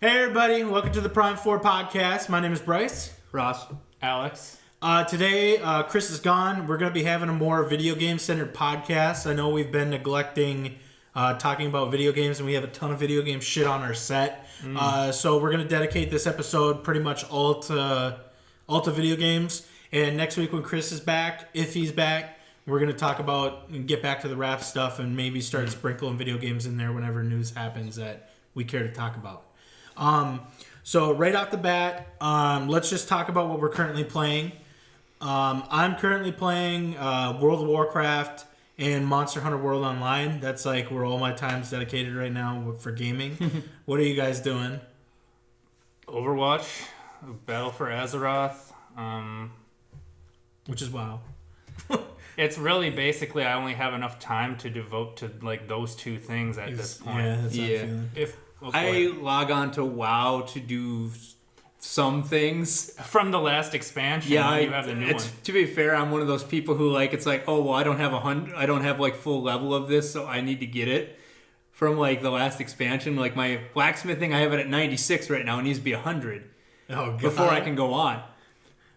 Hey everybody, welcome to the Prime 4 podcast. My name is Bryce. Ross. Alex. Today, Chris is gone. We're going to be having a more video game centered podcast. I know we've been neglecting talking about video games, and we have a ton of video game shit on our set. So we're going to dedicate this episode pretty much all to video games. And next week when Chris is back, if he's back, we're going to talk about and get back to the rap stuff and maybe start sprinkling video games in there whenever news happens that we care to talk about. So right off the bat, let's just talk about what we're currently playing. I'm currently playing World of Warcraft and Monster Hunter World Online. That's like where all my time's dedicated right now for gaming. What are you guys doing? Overwatch, Battle for Azeroth. Which is WoW. It's really basically I only have enough time to devote to like those two things at this point. Yeah, that's what I'm feeling. I log on to WoW to do some things. From the last expansion, you have the new one. To be fair, I'm one of those people who it's like, oh well, I don't have like full level of this, so I need to get it from like the last expansion. Like my blacksmithing, I have it at 96 right now. It needs to be 100 before I can go on.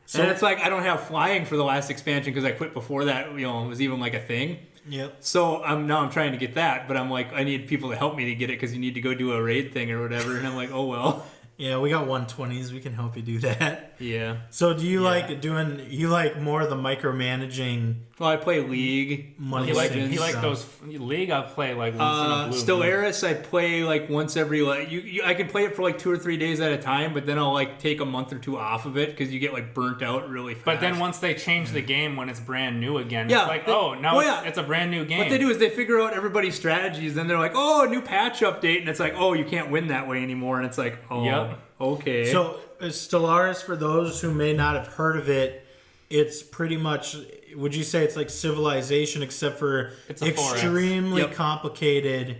So, and it's like I don't have flying for the last expansion because I quit before that. It was even like a thing. Yep. So I'm trying to get that, but I'm like I need people to help me to get it because you need to go do a raid thing or whatever. And I'm like, oh well. Yeah, we got 120s. We can help you do that. Yeah. So do you like doing? You like more of the micromanaging? Well, I play League. Money He like those League. I play like once in a blue Stellaris, I play like once every I can play it for like 2 or 3 days at a time, but then I'll like take a month or two off of it because you get like burnt out really fast. But then once they change the game when it's brand new again, it's like it's a brand new game. What they do is they figure out everybody's strategies, then they're like, oh, a new patch update, and it's like, oh, you can't win that way anymore, and it's like, oh, okay. So Stellaris, for those who may not have heard of it, it's pretty much. Would you say it's like Civilization, except for it's extremely complicated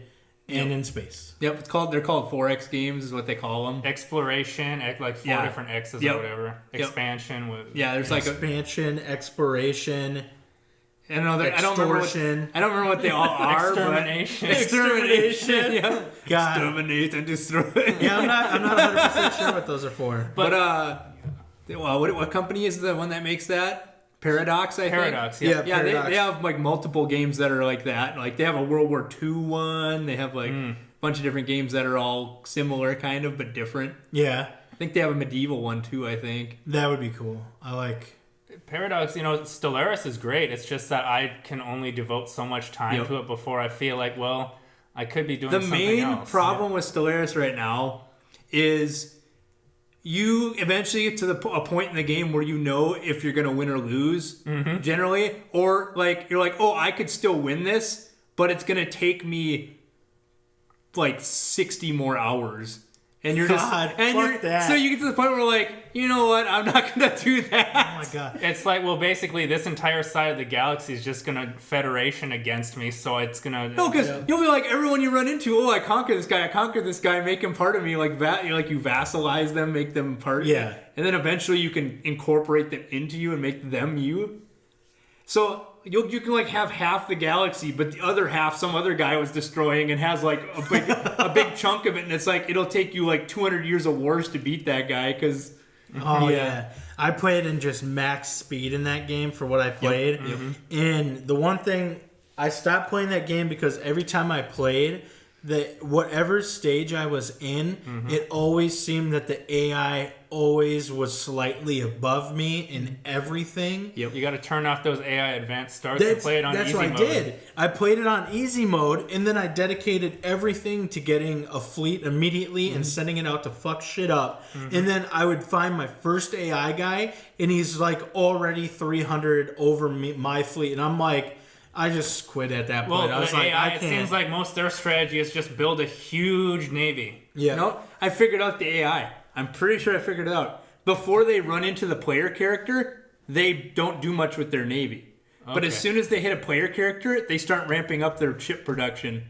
and in space? Yep, they're called 4X games, is what they call them. Exploration, like four different X's or whatever. Expansion with there's like expansion, exploration. I don't remember what they all are. Extermination. Extermination. Yeah. God. Exterminate and destroy. Yeah, I'm not 100% sure what those are for. But what company is the one that makes that? Paradox, I think. Paradox, yeah. Yeah, they have like multiple games that are like that. Like they have a World War II one. They have like a bunch of different games that are all similar, kind of, but different. Yeah. I think they have a medieval one too. I think that would be cool. I like Paradox. Stellaris is great. It's just that I can only devote so much time to it before I feel like, well, I could be doing something else. The main problem with Stellaris right now is you eventually get to a point in the game where you know if you're going to win or lose, generally. Or, like, you're like, oh, I could still win this, but it's going to take me, like, 60 more hours. And you're so you get to the point where, like, you know what? I'm not going to do that. Oh, my God. It's like, well, basically, this entire side of the galaxy is just going to federation against me, so it's going to... No, because you'll be like, everyone you run into, oh, I conquer this guy, make him part of me, like that. You vassalize them, make them part of you. Yeah. And then eventually you can incorporate them into you and make them you. So you can like have half the galaxy, but the other half some other guy was destroying and has like a big chunk of it, and it's like it'll take you like 200 years of wars to beat that guy because... Oh, yeah. I played in just max speed in that game for what I played. Yep. And the one thing, I stopped playing that game because every time I played, whatever stage I was in, it always seemed that the AI always was slightly above me in everything. Yep. You got to turn off those AI advanced starts and play it on easy mode. That's what I did. I played it on easy mode, and then I dedicated everything to getting a fleet immediately and sending it out to fuck shit up. And then I would find my first AI guy, and he's like already 300 over my fleet, and I'm like... I just quit at that point. Well, I was AI, like, I can't. It seems like most of their strategy is just build a huge navy. Yeah. No, I figured out the AI. I'm pretty sure I figured it out. Before they run into the player character, they don't do much with their navy. Okay. But as soon as they hit a player character, they start ramping up their ship production.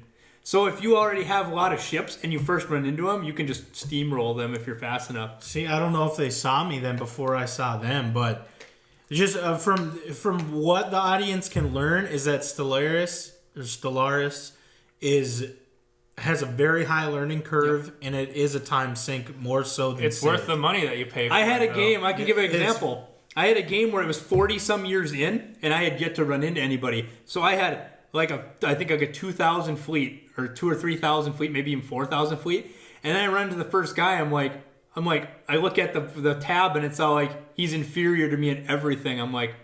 So if you already have a lot of ships and you first run into them, you can just steamroll them if you're fast enough. See, I don't know if they saw me then before I saw them, but... Just from what the audience can learn is that Stellaris is has a very high learning curve, and it is a time sink more so than It's worth the money that you pay for I had it, a though. game. I can give an example. I had a game where it was 40 some years in, and I had yet to run into anybody. So I had I think a 2,000 fleet or 2,000 or 3,000 fleet, maybe even 4,000 fleet. And then I run to the first guy. I'm like, I look at the tab, and it's all like he's inferior to me in everything. I'm like.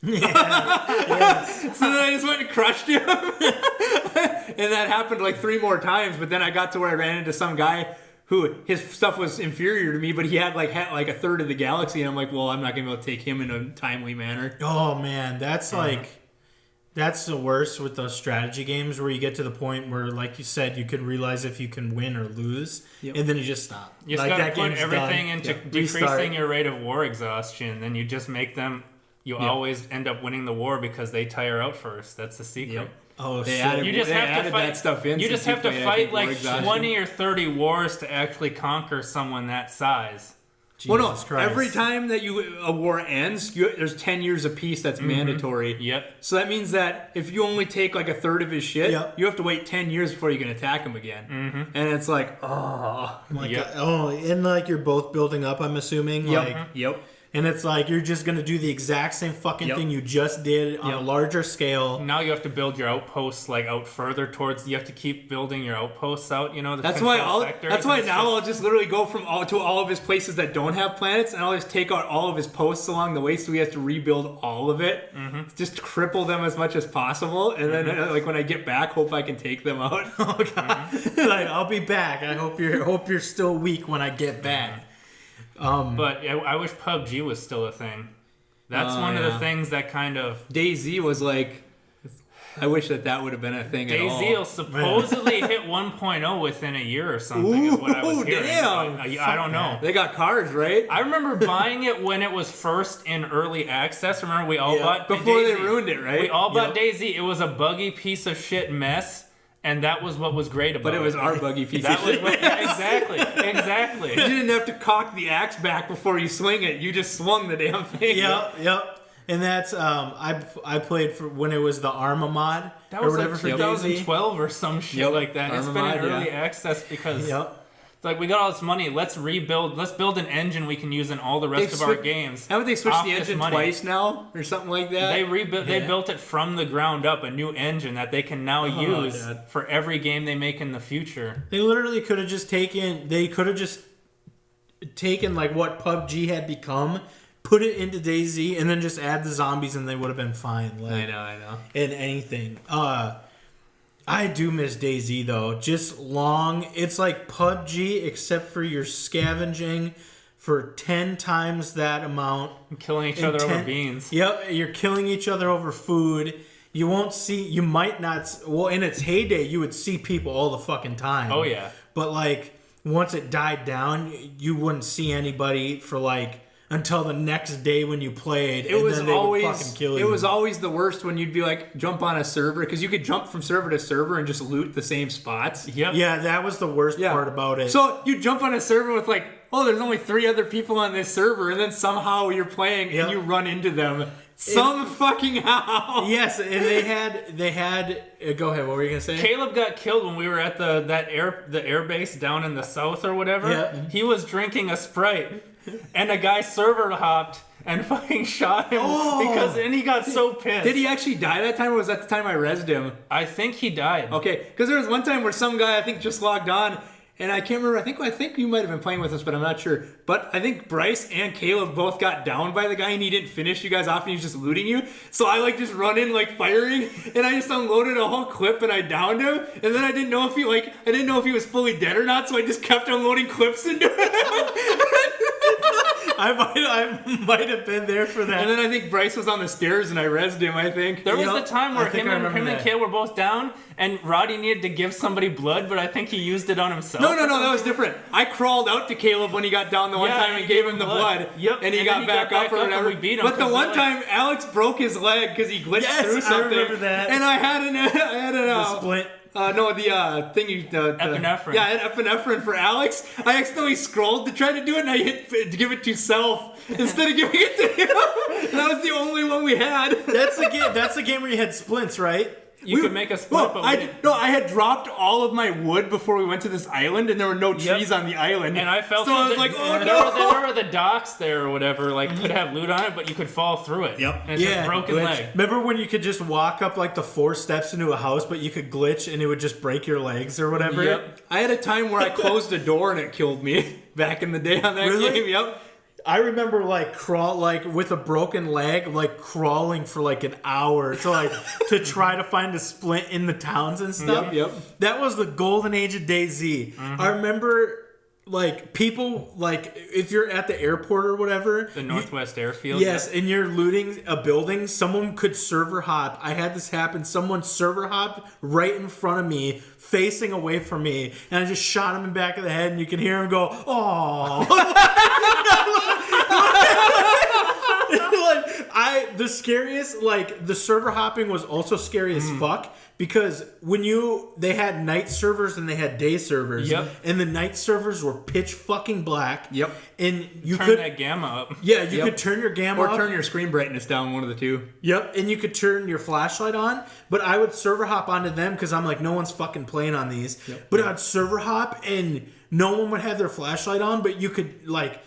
Yeah. So then I just went and crushed him. And that happened like 3 more times. But then I got to where I ran into some guy who his stuff was inferior to me, but he had like a third of the galaxy. And I'm like, well, I'm not going to be able to take him in a timely manner. Oh, man. That's that's the worst with those strategy games where you get to the point where, like you said, you can realize if you can win or lose, and then you just stop. You just got to put everything into decreasing your rate of war exhaustion. Then you just make them... You always end up winning the war because they tire out first. That's the secret. Yep. Oh, They shit. added- You just they have to added fight. that stuff in You since just have to played, I fight think, war like exhaustion. 20 or 30 wars to actually conquer someone that size. Jesus Well, no. Christ. Every time that a war ends, there's 10 years of peace that's mandatory. Yep. So that means that if you only take like a third of his shit, you have to wait 10 years before you can attack him again. Mm-hmm. And it's like, oh. My Yep. God. Oh, and like you're both building up, I'm assuming. Like, Yep. and it's like you're just going to do the exact same fucking thing you just did on a larger scale. Now you have to build your outposts like out further towards. You have to keep building your outposts out. You know. That's why I'll just literally go from all of his places that don't have planets, and I'll just take out all of his posts along the way, so he has to rebuild all of it. Mm-hmm. Just cripple them as much as possible, and then like when I get back, hope I can take them out. Oh God! Like, I'll be back. I hope you're still weak when I get back. But I wish PUBG was still a thing. That's one of the things that kind of... DayZ was like... I wish that would have been a thing at all. DayZ will supposedly hit 1.0 within a year or something, is what I was hearing. Damn. I don't know. They got cars, right? I remember buying it when it was first in early access. Remember, we all bought before DayZ. they ruined it, right? We all bought DayZ. It was a buggy piece of shit mess. And that was what was great about it. But it was our buggy piece That of was shit. what, exactly. You didn't have to cock the axe back before you swing it. You just swung the damn thing. Yep. And that's I played for when it was the Arma mod That or was whatever like for 2012 or some shit like that. It's Arma been mod, in early access because it's like we got all this money. Let's build an engine we can use in all the rest of our games. Haven't they switched off the this engine money. twice now or something like that? They built it from the ground up, a new engine that they can now use for every game they make in the future. They literally could have just taken like what PUBG had become, put it into DayZ, and then just add the zombies, and they would have been fine. Like, I know. In anything. I do miss DayZ though. Just long. It's like PUBG except for you're scavenging for 10 times that amount. Killing each other over beans. Yep, you're killing each other over food. You won't see. You might not. Well, in its heyday, you would see people all the fucking time. Oh yeah. But like once it died down, you wouldn't see anybody for like until the next day when you played, and then they would fucking kill you. It was always the worst when you'd be like jump on a server because you could jump from server to server and just loot the same spots. Yep. Yeah, that was the worst part about it. So you jump on a server with like, oh, there's only 3 other people on this server, and then somehow you're playing and you run into them. Fucking how. Yes, and they had. Go ahead. What were you gonna say? Caleb got killed when we were at the air base down in the south or whatever. Yeah. He was drinking a Sprite, and a guy server hopped and fucking shot him and he got so pissed. Did he actually die that time, or was that the time I rezzed him? I think he died. Okay, because there was one time where some guy I think just logged on. And I can't remember. I think you might have been playing with us, but I'm not sure. But I think Bryce and Caleb both got downed by the guy, and he didn't finish you guys off, and he was just looting you. So I like just run in like firing, and I just unloaded a whole clip, and I downed him. And then I didn't know if he was fully dead or not, so I just kept unloading clips into him. I might have been there for that. And then I think Bryce was on the stairs, and I rezzed him. I think There was the time where him and that. Caleb were both down, and Roddy needed to give somebody blood, but I think he used it on himself. No, that was different. I crawled out to Caleb when he got down the one time and gave him the blood. Yep. And he got back up or whatever. We beat him but the one time Alex broke his leg because he glitched through something. I remember that. And I had the splint. The thing epinephrine. Yeah, I had epinephrine for Alex. I accidentally scrolled to try to do it, and I hit to give it to self instead of giving it to him. That was the only one we had. That's the game. That's the game where you had splints, right? You could make a split, but I had dropped all of my wood before we went to this island, and there were no trees on the island. And I felt so I was like, oh no! There were the docks there or whatever, like could have loot on it, but you could fall through it. Yep. And it's just broken leg. Remember when you could just walk up like the 4 steps into a house, but you could glitch and it would just break your legs or whatever? Yep. I had a time where I closed a door and it killed me back in the day on that game. Yep. I remember with a broken leg, like crawling for like an hour to try to find a splint in the towns and stuff. Yep. That was the golden age of DayZ. I remember like people like if you're at the airport or whatever, the Northwest Airfield. Yes, and you're looting a building, someone could server hop. I had this happen. Someone server hopped right in front of me, facing away from me, and I just shot him in the back of the head, and you can hear him go, "Oh." The scariest, like the server hopping was also scary as fuck because they had night servers and they had day servers. Yep. And the night servers were pitch fucking black. Yep. And you turn could that gamma up. Yeah, you could turn your gamma up. Or turn your screen brightness down, one of the two. Yep, and you could turn your flashlight on, but I would server hop onto them because I'm like, no one's fucking playing on these. Yep. But I'd server hop and no one would have their flashlight on, but you could like,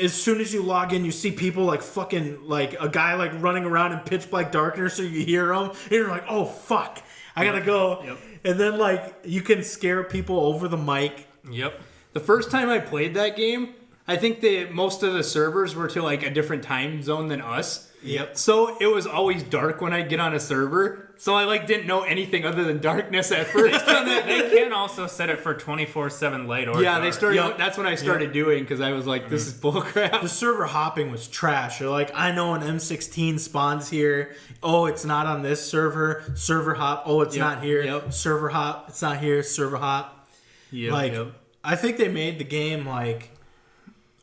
as soon as you log in, you see people like fucking like a guy like running around in pitch black darkness, so you hear them, and you're like, oh fuck, I gotta go. Yep. And then like you can scare people over the mic. Yep. The first time I played that game, I think most of the servers were to like a different time zone than us. Yep. So it was always dark when I'd get on a server. So I like didn't know anything other than darkness at first. They can also set it for 24/7 light or yeah, dark. they started. That's when I started doing because I was like, this is bullcrap. The server hopping was trash. You're like, I know an M16 spawns here. Oh, it's not on this server. Server hop. Oh, it's not here. Yep. Server hop. It's not here. Server hop. Yep. I think they made the game like.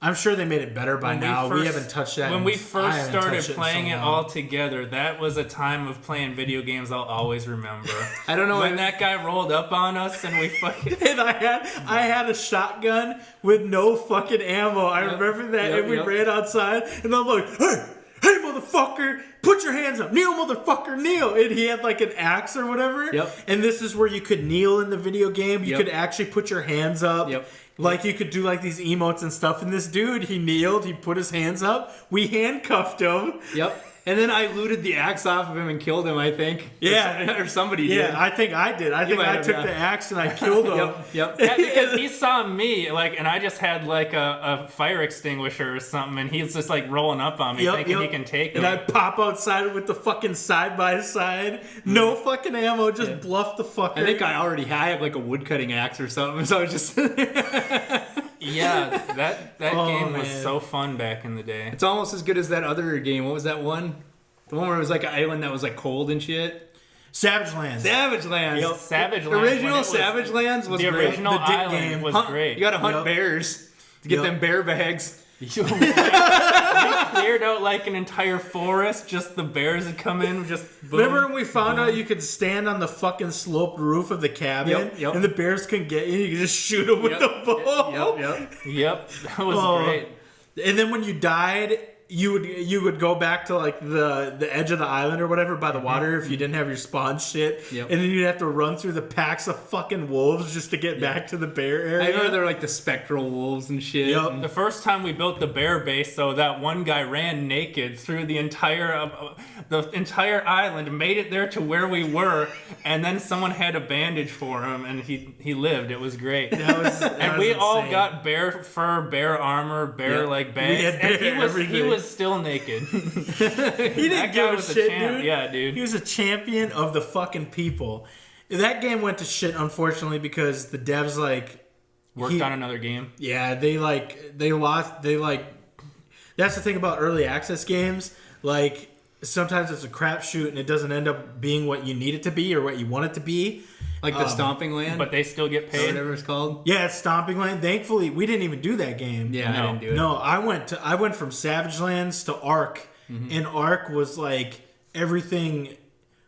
I'm sure they made it better by now. We haven't touched that. When we first started playing it all together, that was a time of playing video games I'll always remember. I don't know when that guy rolled up on us and we fucking. And I had a shotgun with no fucking ammo. I remember that, and we ran outside, and I'm like, hey, motherfucker, put your hands up. Kneel, motherfucker, kneel. And he had like an axe or whatever. Yep. And this is where you could kneel in the video game. You could actually put your hands up. Yep. Like you could do like these emotes and stuff. And this dude, he kneeled, he put his hands up. We handcuffed him. Yep. And then I looted the axe off of him and killed him, I think. Yeah. Or somebody did. Yeah, I think I did. I think I took the axe and I killed him. Yep. Yeah, because he saw me, like, and I just had like a fire extinguisher or something, and he's just like rolling up on me, thinking he can take and me. I pop outside with the fucking side by side, no fucking ammo, just bluff the fucker. I think I had like a woodcutting axe or something, so I was just. Yeah, that game was man. so fun back in the day. It's almost as good as that other game. What was that one? The one where it was like an island that was like cold and shit. Savage Lands. Savage Lands. Yep. Savage The Lands. original Savage Lands was the great. original The dick island game. was great. You gotta hunt bears to get them bear bags. We cleared out like an entire forest. Just the bears would come in. Just boom, remember when we found out you could stand on the fucking sloped roof of the cabin, Yep. and the bears couldn't get you? You could just shoot them with the bow. Yep, that was great. And then when you died, you would go back to like the edge of the island or whatever by the water if you didn't have your spawn shit. Yep. And then you'd have to run through the packs of fucking wolves just to get back to the bear area. I remember they were like the spectral wolves and shit. Yep. The first time we built the bear base, so that one guy ran naked through the entire island, made it there to where we were, and then someone had a bandage for him, and he lived. It was great. That We was all insane. got bear fur, bear armor, bear like bags, had and bear he everything. was still naked. He didn't That give guy a was a shit, champ. dude. Yeah, dude. He was a champion of the fucking people. That game went to shit, unfortunately, because the devs Worked on another game. Yeah, they lost. That's the thing about early access games. Like sometimes it's a crapshoot and it doesn't end up being what you need it to be or what you want it to be. Like the Stomping Land. But they still get or paid. whatever it's called. Yeah, it's Stomping Land. Thankfully, we didn't even do that game. Yeah, I didn't do it. No, I went from Savage Lands to Ark, and Ark was like everything.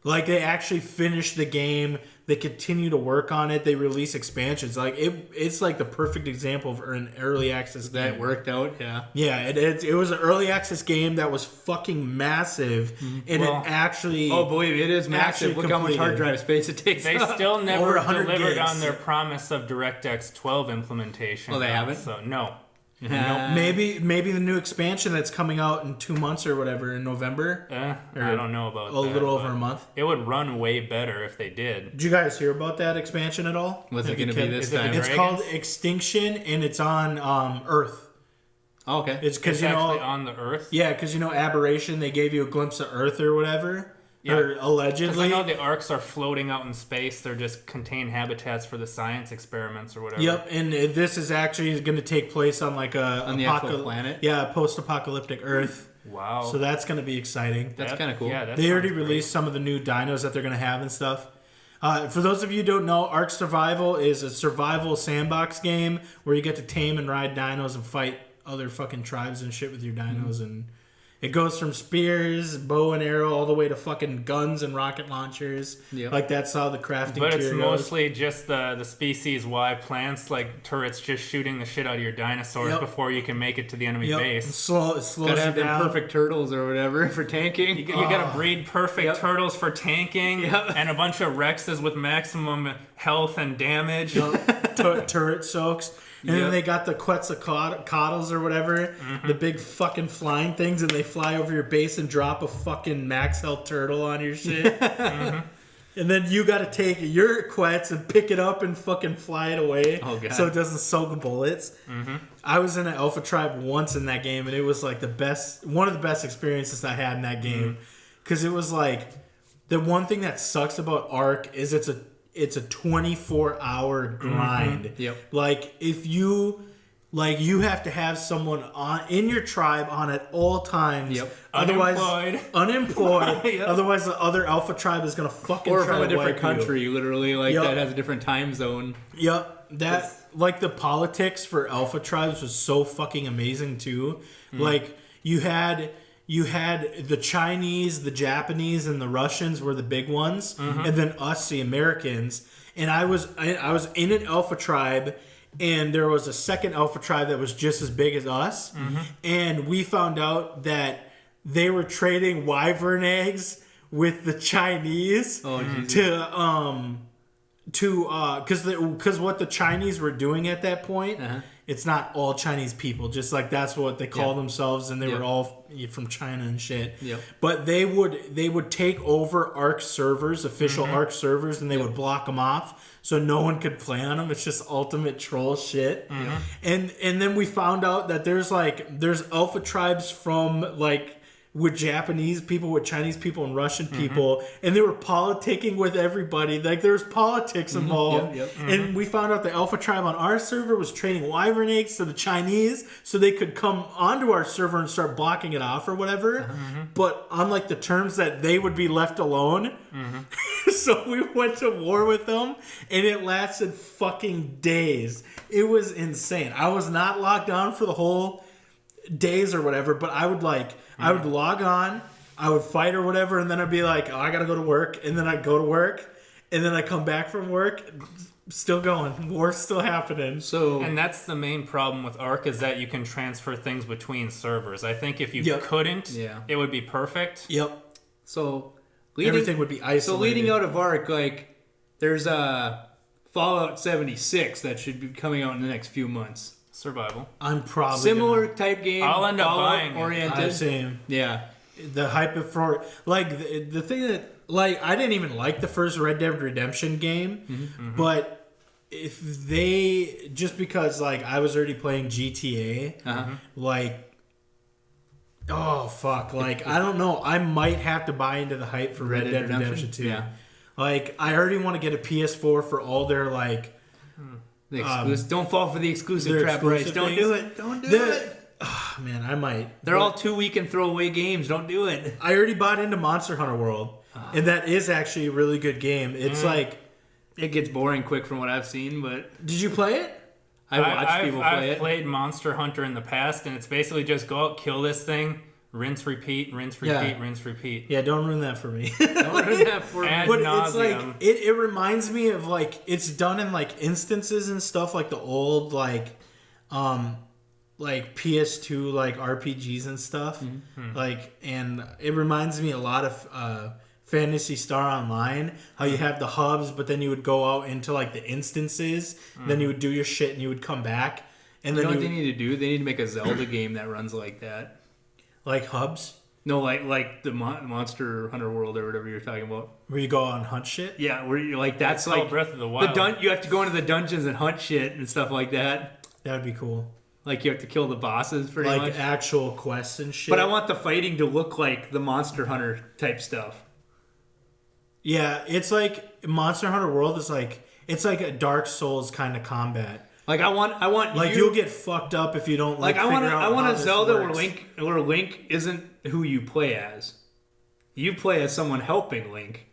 Like they actually finished the game. They continue to work on it. They release expansions. Like it's like the perfect example of an early access game. That worked out, yeah. Yeah, it was an early access game that was fucking massive, and it actually. Oh, believe me, it is massive. Look how much hard drive space it takes. They up. still never Over 100 delivered gigs. on their promise of DirectX 12 implementation. Oh, they haven't? So no. Maybe the new expansion that's coming out in 2 months or whatever in November. I don't know about A that. little over but a month. It would run way better if they did. Did you guys hear about that expansion at all? What's it Have you going to be kept- this is it the time? It's Dragons? called Extinction, and it's on Earth. Oh, okay. It's because It's actually on the Earth. yeah, because Aberration. They gave you a glimpse of Earth or whatever, Yeah. or Because allegedly. I know the arcs are floating out in space. They're just contained habitats for the science experiments or whatever. Yep, and this is actually going to take place on like On the actual planet? Yeah, post-apocalyptic Earth. Wow. So that's going to be exciting. That's kind of cool. Yeah, that They already sounds great. released some of the new dinos that they're going to have and stuff. For those of you who don't know, Ark Survival is a survival sandbox game where you get to tame and ride dinos and fight other fucking tribes and shit with your dinos. And it goes from spears, bow and arrow, all the way to fucking guns and rocket launchers. Yep. Like that's how the crafting But it's tier goes. mostly just the species-wide plants, like turrets just shooting the shit out of your dinosaurs Yep. before you can make it to the enemy Yep. base. It slows Gotta you have them down. perfect turtles or whatever for tanking. You gotta breed perfect Yep. turtles for tanking, Yep. and a bunch of Rexes with maximum health and damage. Turret soaks. And then Yep. they got the Quetzalcoatls or whatever, the big fucking flying things, and they fly over your base and drop a fucking max health turtle on your shit. And then you got to take your Quetz and pick it up and fucking fly it away, Oh, God. so it doesn't soak bullets. I was in an Alpha Tribe once in that game, and it was like one of the best experiences I had in that game, because it was like the one thing that sucks about Ark is it's a 24-hour grind. Yep. Like if you have to have someone in your tribe on at all times. Yep. Otherwise, unemployed. Yep. Otherwise, the other Alpha Tribe is gonna fucking Or try from a to different wipe country, literally, like Yep. that has a different time zone. You. Yep. That like the politics for Alpha Tribes was so fucking amazing too. Like you had the Chinese, the Japanese, and the Russians were the big ones, and then us, the Americans. And I was in an Alpha Tribe, and there was a second Alpha Tribe that was just as big as us, and we found out that they were trading wyvern eggs with the Chinese because what the Chinese were doing at that point. It's not all Chinese people, just like that's what they call themselves, and they were all from China and shit. Yep. But they would take over Ark servers, official Ark servers, and they would block them off so no one could play on them. It's just ultimate troll shit. And then we found out that there's Alpha Tribes from like with Japanese people, with Chinese people, and Russian people, and they were politicking with everybody. Like there was politics involved. Yep. And we found out the Alpha Tribe on our server was trading wyvern eggs to the Chinese so they could come onto our server and start blocking it off or whatever. But on like the terms that they would be left alone. So we went to war with them, and it lasted fucking days. It was insane. I was not locked on for the whole days or whatever, but I would log on, I would fight or whatever, and then I'd be like, oh, I gotta go to work, and then I'd go to work, and then I come back from work, still going, war's still happening. So And that's the main problem with Ark, is that you can transfer things between servers. I think if you couldn't, it would be perfect. Yep. So Everything would be isolated. So leading out of Ark, like there's a Fallout 76 that should be coming out in the next few months. Survival. I'm probably Similar type game. I'll end up Fallout buying it. oriented. same. Yeah. The hype for like the thing that like I didn't even like the first Red Dead Redemption game, but if they just because like I was already playing GTA, like oh fuck, like I don't know, I might have to buy into the hype for Red Dead Redemption 2. Yeah. Like I already want to get a PS4 for all their like The don't fall for the exclusive their trap, Bryce. exclusive Don't things. do it. Don't do it. Oh, man, I might. They're all 2 week and throwaway games. Don't do it. I already bought into Monster Hunter World, and that is actually a really good game. It's like, It gets boring quick from what I've seen, but did you play it? I watched people play I've it. played Monster Hunter in the past, and it's basically just go out, kill this thing, rinse, repeat, rinse, repeat, Yeah. rinse, repeat. Yeah, don't ruin that for me. Don't ruin that for me. Ad But it's like nauseum. it reminds me of like it's done in like instances and stuff like the old like PS2 like RPGs and stuff. Like, and it reminds me a lot of Phantasy Star Online, how you have the hubs, but then you would go out into like the instances, then you would do your shit and you would come back. And You then know what they need to do? They need to make a Zelda game that runs like that. like hubs No, like the Monster Hunter World or whatever you're talking about. where you go out and hunt shit. Yeah, where you're like that's It's called like Breath of the Wild. you have to go into the dungeons and hunt shit and stuff like that. That would be cool. Like you have to kill the bosses pretty Like much. actual quests and shit. But I want the fighting to look like the Monster Hunter type stuff. Yeah, it's like Monster Hunter World is like it's like a Dark Souls kind of combat. Like I want Like you'll get fucked up if you don't like. I want how a this Zelda works. where Link isn't who you play as. You play as someone helping Link.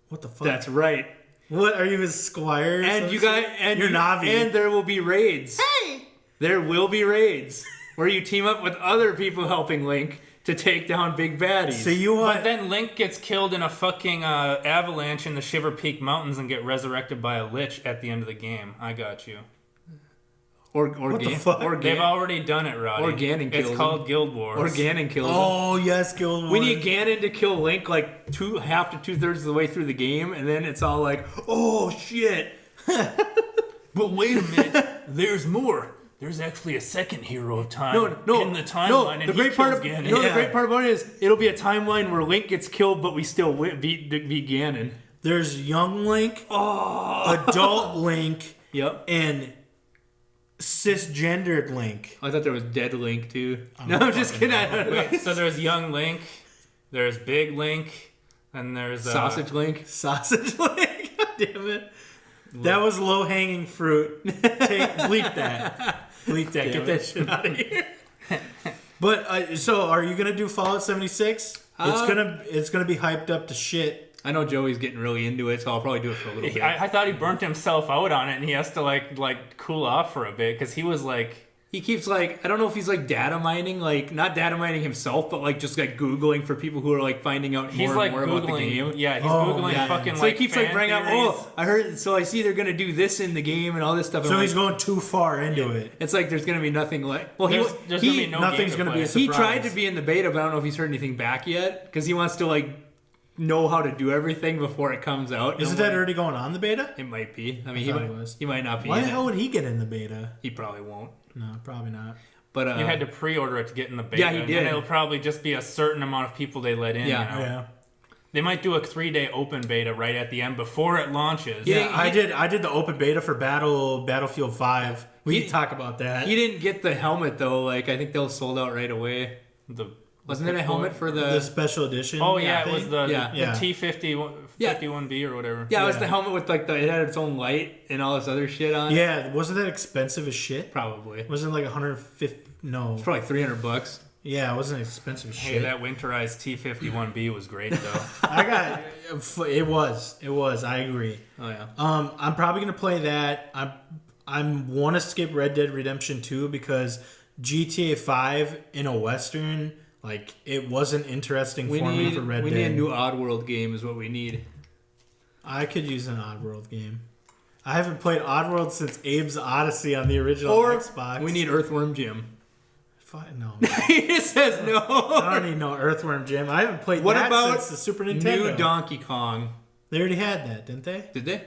What the fuck? That's right. What are you, his squire? or And some you shit? guys and you're Navi. And there will be raids. Hey, There will be raids where you team up with other people helping Link to take down big baddies. so you want? But then Link gets killed in a fucking avalanche in the Shiver Peak Mountains and get resurrected by a lich at the end of the game. I got you. What the fuck? They've already done it, Roddy. Or Ganon kills It's called Guild Wars. Or Ganon kills him. Oh yes, Guild Wars. We need Ganon to kill Link like half to 2/3 of the way through the game, and then it's all like, oh shit. But wait a minute. There's more. There's actually a second hero of time No, in the timeline, and the he great part kills of Ganon. the great part about it is it'll be a timeline where Link gets killed, but we still beat Ganon. There's young Link, adult Link, Yep. and cisgendered Link. I thought there was Dead Link too. No, I'm just kidding. I don't know. So there's young Link, there's big Link, and there's Sausage Link. Sausage Link. God damn it. That was low hanging fruit. Bleep that. Bleep that. Get that shit out of here. But so, are you gonna do Fallout 76? It's gonna be hyped up to shit. I know Joey's getting really into it, so I'll probably do it for a little bit. I thought he burnt himself out on it, and he has to like cool off for a bit because he was like. He keeps like, I don't know if he's like data mining, like not data mining himself, but like just like Googling for people who are like finding out He's more like and more Googling, about the game. yeah, he's Oh, Googling yeah. fucking So like he keeps like fan bringing up, theories. oh, I heard, so I see they're gonna do this in the game and all this stuff. So I'm he's like, going too far into it. it's like there's gonna be nothing like, well, There's gonna be no nothing's game gonna be a play. he surprise. tried to be in the beta, but I don't know if he's heard anything back yet because he wants to like know how to do everything before it comes out. Isn't I'm that like, already going on the beta? It might be. I mean, thought it was. he might not be. Why in the it. hell would he get in the beta? He probably won't. No, probably not. But You had to pre-order it to get in the beta. Yeah, he And did. then it'll probably just be a certain amount of people they let in. Yeah. You know? Yeah. They might do a 3-day open beta right at the end before it launches. Yeah. I did the open beta for Battlefield 5. We can talk about that. He didn't get the helmet though. Like I think they were sold out right away. Wasn't it a helmet for the special edition. Oh yeah, it thing? was the Yeah. T50 51B or whatever. Yeah, it was Yeah. the helmet with like it had its own light and all this other shit on it. Yeah, wasn't that expensive as shit? Probably. Wasn't it like 150? No. It's probably $300. Yeah, it wasn't expensive as Hey, shit. that winterized T51B was great though. I got it was. I agree. Oh yeah. I'm probably gonna play that. I want to skip Red Dead Redemption 2 because GTA 5 in a Western, like it wasn't interesting for me for Red we Dead. need a new Oddworld game is what we need. I could use an Oddworld game. I haven't played Oddworld since Abe's Odyssey on the original Or Xbox. we need Earthworm Jim. No. He says no. I don't need no Earthworm Jim. I haven't played What that about since the Super Nintendo. New Donkey Kong? They already had that, didn't they? Did they?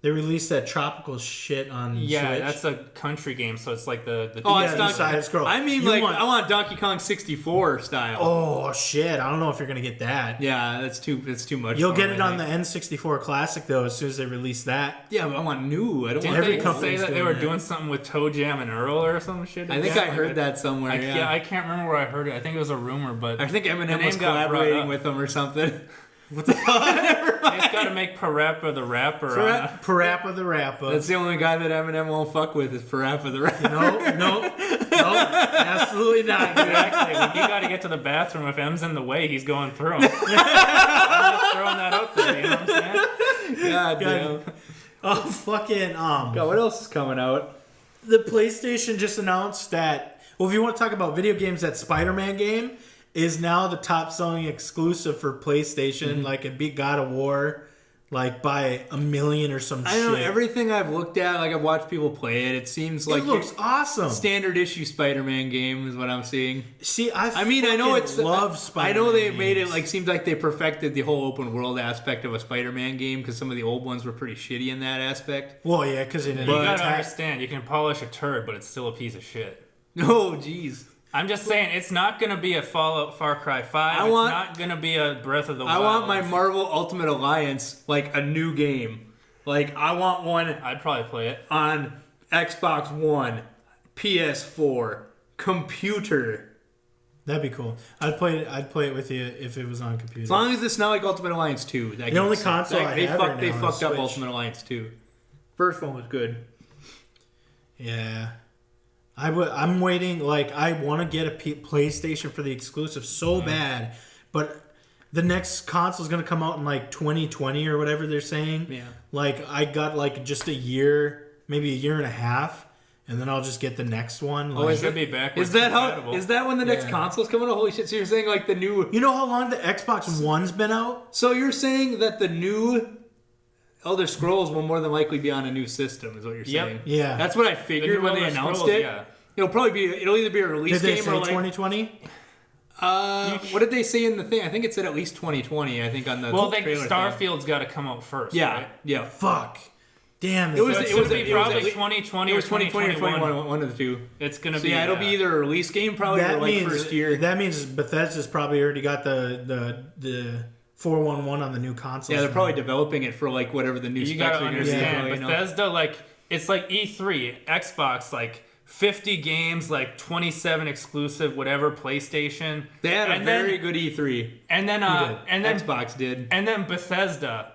They released that tropical shit on Yeah, Switch. that's a country game, so it's like the Oh, Yeah, it's the Donkey side scroll. I mean, You like want- I want Donkey Kong 64 style. Oh shit! I don't know if you're gonna get that. Yeah, that's too much. You'll for get me, it I on the think. N64 Classic though. As soon as they release that. Yeah, but I want new. I don't Didn't want Every they company's say that they doing were that. doing something with Toe Jam and Earl or some shit? I think like I heard that somewhere. Yeah, I can't remember where I heard it. I think it was a rumor, but I think the Eminem name was got brought collaborating up. with them or something. They just got to make Parappa the rapper. Parappa the Rapper. That's the only guy that Eminem won't fuck with is Parappa the Rapper. No, absolutely not. Exactly. When you got to get to the bathroom, if M's in the way, he's going through him. I'm just throwing that out there. You know what I'm saying? God damn. Oh fucking God, what else is coming out? The PlayStation just announced that Well, if you want to talk about video games, that Spider-Man game is now the top-selling exclusive for PlayStation. Like, it beat God of War, like, by 1 million or some shit. I don't know, everything I've looked at, like, I've watched people play it, it seems like... It looks awesome. Standard issue Spider-Man game is what I'm seeing. See, I love Spider-Man. I know they games. made it, like, seems like they perfected the whole open world aspect of a Spider-Man game, because some of the old ones were pretty shitty in that aspect. Well, yeah, because it You gotta understand, you can polish a turd, but it's still a piece of shit. Oh, jeez. I'm just saying, it's not going to be a Fallout Far Cry 5. It's not going to be a Breath of the Wild. I want my Marvel Ultimate Alliance, like, a new game. Like, I want one I'd probably play it. on Xbox One, PS4, computer. That'd be cool. I'd play it with you if it was on computer. As long as it's not like Ultimate Alliance 2. The only console I have right now They is fucked up Switch. Ultimate Alliance 2. First one was good. Yeah. I'm waiting. Like, I want to get a PlayStation for the exclusive so bad, but the next console is going to come out in like 2020 or whatever they're saying. Yeah. Like, I got like just a year, maybe a year and a half, and then I'll just get the next one. Like, It should be backwards Is that compatible. how? Is that when the next console's coming out? Holy shit! So you're saying like the new? you know how long the Xbox One's been out? So you're saying that the new Elder Scrolls will more than likely be on a new system? Is what you're Yep. saying? Yeah. That's what I The figured new when they Elder announced Scrolls, it. yeah. It'll either be a release Did they game say or like 2020? what did they say in the thing? I think it said at least 2020. I think on the Well, trailer thing. Starfield's got to come out first. Yeah, Right? yeah. Fuck. Damn. It was. It's It going was to be probably at least- 2020 It or was 2020 or 2021. 21, one of the two. It's going to So be. yeah, it'll be either a release game probably or like first year. That means Bethesda's probably already got the 411 on the new console. Yeah, they're probably developing it for like whatever the new You specs got to are going to understand, be. You know? Bethesda, like, it's like E3, Xbox, like, 50 games, like 27 exclusive, whatever, PlayStation. They had a And very then- good E3. And then, Xbox did. And then Bethesda.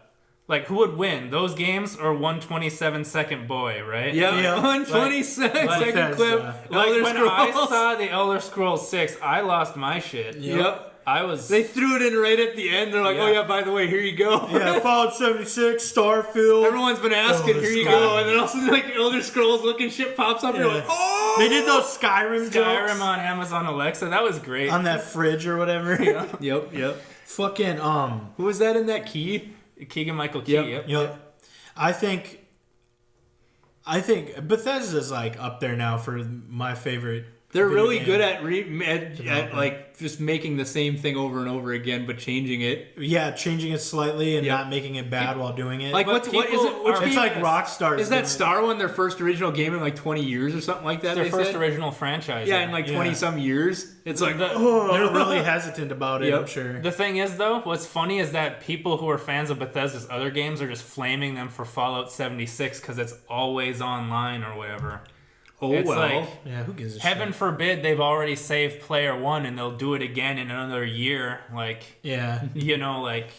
Like, who would win? Those games or 127-second boy, right? Yeah, 127 second Bethesda. clip. Like, Elder when I Scrolls. saw the Elder Scrolls 6, I lost my shit. Yep. I was... They threw it in right at the end. They're like, Yeah. oh yeah, by the way, here you go. Yeah, Fallout 76, Starfield. Everyone's been asking, Elder here you Sky. go. And then also like Elder Scrolls looking shit pops up. And you're like, oh! They did those Skyrim jokes Skyrim on Amazon Alexa. That was great. on that fridge or whatever. Yep. Fucking Who was that in that key? Keegan-Michael Key. Yep. Yep. I think Bethesda's like up there now for my favorite. They're video really game. good at like just making the same thing over and over again, but changing it. Yeah, changing it slightly and Yep. not making it bad while doing it. Like But what is people it? Which are- it's game like Rockstar. is that Star One? Their first original game in like 20 years or something like that. Their they first said? original franchise. Yeah, in like 20 Yeah. some years. It's like The- They're really hesitant about it. Yep. I'm sure. The thing is, though, what's funny is that people who are fans of Bethesda's other games are just flaming them for Fallout 76 because it's always online or whatever. oh It's well. like, Yeah, who gives a heaven shit? forbid they've already saved player one and they'll do it again in another year. Like, Yeah, you know, like...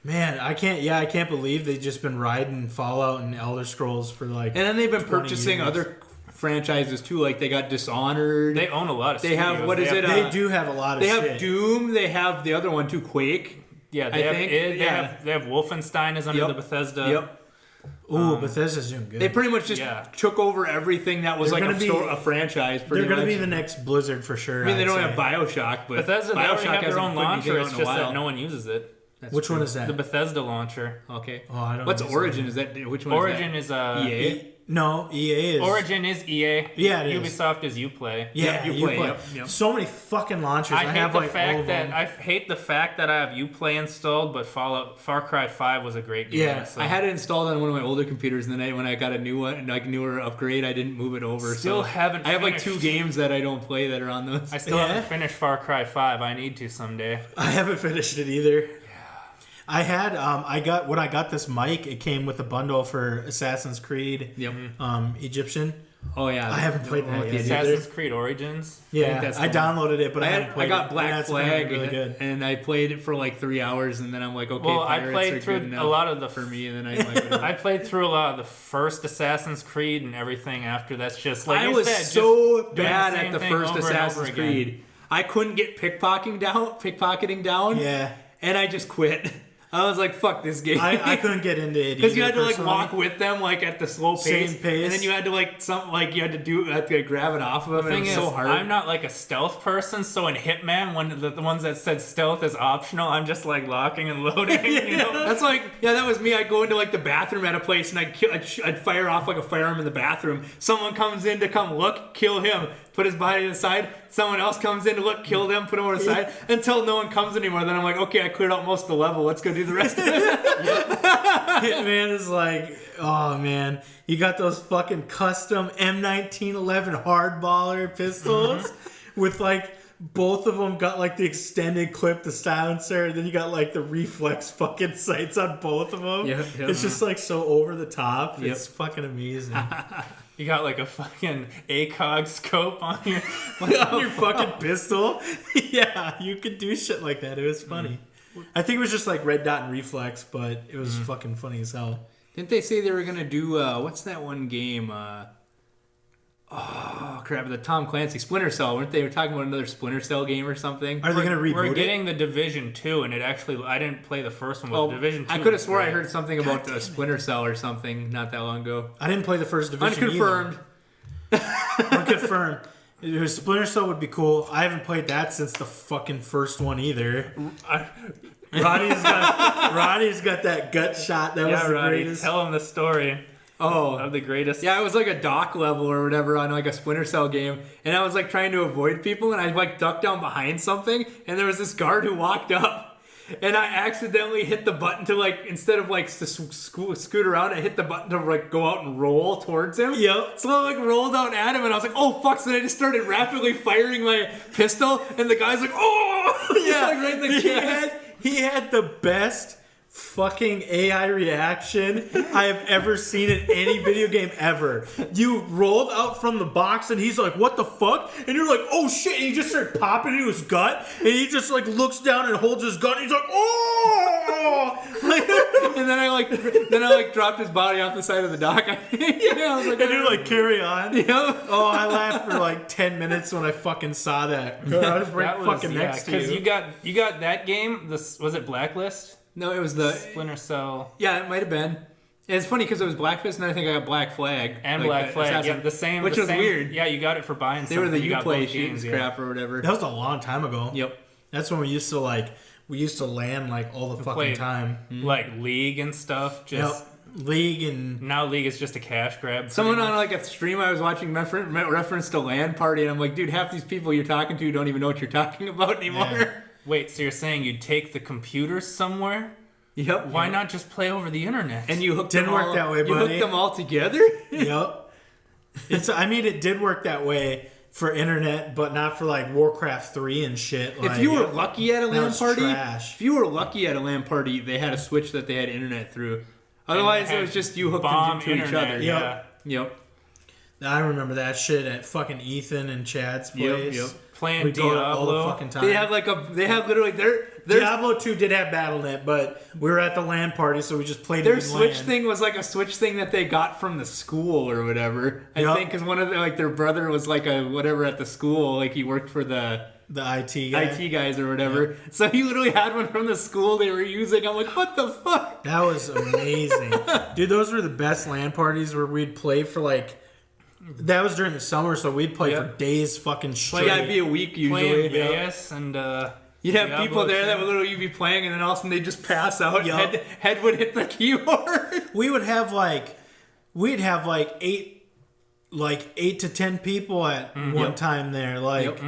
man, I can't believe they've just been riding Fallout and Elder Scrolls for like. And then they've been 20 purchasing years. other franchises too. Like they got Dishonored. They own a lot of They have- studios. what is it, They do have a lot of They shit. have Doom. They have the other one too, Quake. Yeah, I they have think, id, yeah. they have Wolfenstein is under Yep. the Bethesda. Yep. Ooh, Bethesda's doing good. They pretty much just Yeah. took over everything that was They're like gonna a franchise. They're Pretty going to much. be the next Blizzard for sure. I mean, they I'd don't say. have Bioshock, but Bethesda, they already Bioshock have their hasn't own put anything launcher. out It's in a just while. that no one uses it. That's Which one true. is that? The Bethesda launcher. Okay. Oh, I don't What's know. Origin? Is that which one? Origin is is that? EA. No, EA is. Origin is EA. Yeah, it is. Ubisoft is Uplay. Yeah, Yeah, you Uplay, play. yep. So many fucking launchers. I have hate the like all fact of that them. I hate the fact that I have Uplay installed, but Far Cry 5 was a great game. Yeah, so. I had it installed on one of my older computers, and then when I got a new one, like newer upgrade, I didn't move it over. Still so haven't I have like finished. 2 games that I don't play that are on those. I still Yeah. haven't finished Far Cry 5. I need to someday. I haven't finished it either. I had when I got this mic, it came with a bundle for Assassin's Creed Yep. Egyptian. Oh yeah. I haven't played that yet. Assassin's Creed Origins. Yeah, that's I the one. downloaded it, but I haven't I played got it. Black Yeah, it's Flag, really good. and I played it for like 3 hours, and then I'm like, okay, Well, I pirates played are through good a enough lot of the for me, and then I like. I played through a lot of the first Assassin's Creed and everything after that's just like I you was said, so just doing bad same at the thing first over and over Assassin's again. Creed. I couldn't get pickpocketing down, Yeah. and I just quit. I was like, fuck this game. I couldn't get into it because you had to like personally. walk with them like at the slow pace, Same pace. and then you had to you had to do like grab it off of them. The thing it was is, so hard. I'm not like a stealth person, so in Hitman, when the ones that said stealth is optional, I'm just like locking and loading. You know? That's like, yeah, that was me. I'd go into like the bathroom at a place and I'd fire off like a firearm in the bathroom. Someone comes in to come look, kill him, put his body to the side. Someone else comes in to look, kill them, put him on the side until no one comes anymore. Then I'm like, okay, I cleared out most of the level. Let's go do the rest of it. Hitman is like, oh man, you got those fucking custom M1911 hardballer pistols with like both of them got like the extended clip, the silencer, and then you got like the reflex fucking sights on both of them. Yep. It's just like so over the top. Yep. It's fucking amazing. You got like a fucking ACOG scope on your. On your fucking pistol. Yeah, you could do shit like that. It was funny. I think it was just like red dot and reflex, but it was fucking funny as hell. Didn't they say they were gonna do what's that one game? Oh crap! The Tom Clancy Splinter Cell. Weren't they talking about another Splinter Cell game or something? Are they going to reboot We're it? getting the Division 2, and it actually I didn't play the first one, but the Division 2. I could have was swore I great. heard something about a Splinter Cell or something not that long ago. I didn't play the first division. Unconfirmed. Unconfirmed. Splinter Cell would be cool. I haven't played that since the fucking first one either. Ronnie's got that gut shot. That was the Roddy, greatest. tell him the story Oh, of the greatest. yeah, it was like a dock level or whatever on like a Splinter Cell game, and I was like trying to avoid people, and I like ducked down behind something, and there was this guard who walked up, and I accidentally hit the button to like instead of like to scoot around, I hit the button to like go out and roll towards him. Yep. So I like rolled out at him, and I was like, oh fuck! So I just started rapidly firing my pistol, and the guy's like, oh, Yeah, like right in the chest. he had the best fucking AI reaction I have ever seen in any video game ever. You rolled out from the box and he's like, what the fuck? And you're like, oh shit, and he just started popping into his gut and he just like looks down and holds his gun and he's like, oh! And then I like dropped his body off the side of the dock. I was like, And you're like, carry on. Yep. Oh, I laughed for like 10 minutes when I fucking saw that. I was right That fucking next to because you. you got that game. Was it Blacklist? No, it was the Splinter Cell yeah, it might have been. And it's funny because it was Blackfist, and I think I got Black Flag and like Black the Flag. Assassin- Yeah, the same. which the was same, weird. Yeah, you got it for buying. They were the something. You got Uplay both shooting games, crap or whatever. That was a long time ago. Yep. That's when we used to land like all the fucking played- time. Like League and stuff. Just Yep. League and now League is just a cash grab. Someone pretty on much. like a stream I was watching reference to LAN party, and I'm like, dude, half these people you're talking to don't even know what you're talking about anymore. Yeah. Wait, so you're saying you'd take the computers somewhere? Yep. Why not just play over the internet? And you hooked Didn't them work all, that way, You buddy. hooked them all together. Yep. It did work that way for internet, but not for like Warcraft 3 and shit. If you were lucky at a LAN was party, trash. if you were lucky at a LAN party, they had a switch that they had internet through. Otherwise, it was just you hooked bomb them to each internet, other. Yeah. Yep. I remember that shit at fucking Ethan and Chad's place. Yep. Playing We go all the Diablo. fucking time. They had literally their Diablo 2 did have BattleNet, but we were at the LAN party, so we just played it their in Switch LAN. thing was like a Switch thing that they got from the school or whatever. I Yep. think because one of their brother was like a whatever at the school, like he worked for the The IT guy. IT guys or whatever. So he literally had one from the school they were using. I'm like, what the fuck? That was amazing. Dude, those were the best LAN parties where we'd play for like... That was during the summer, so we'd play Yep. for days fucking straight. Yeah, it'd be a week usually. Playing Vegas and You'd have Diablo people there that 2. would literally be playing, and then all of a sudden they'd just pass out. Yup. Head would hit the keyboard. We would have we'd have eight to 10 people at one time there. Like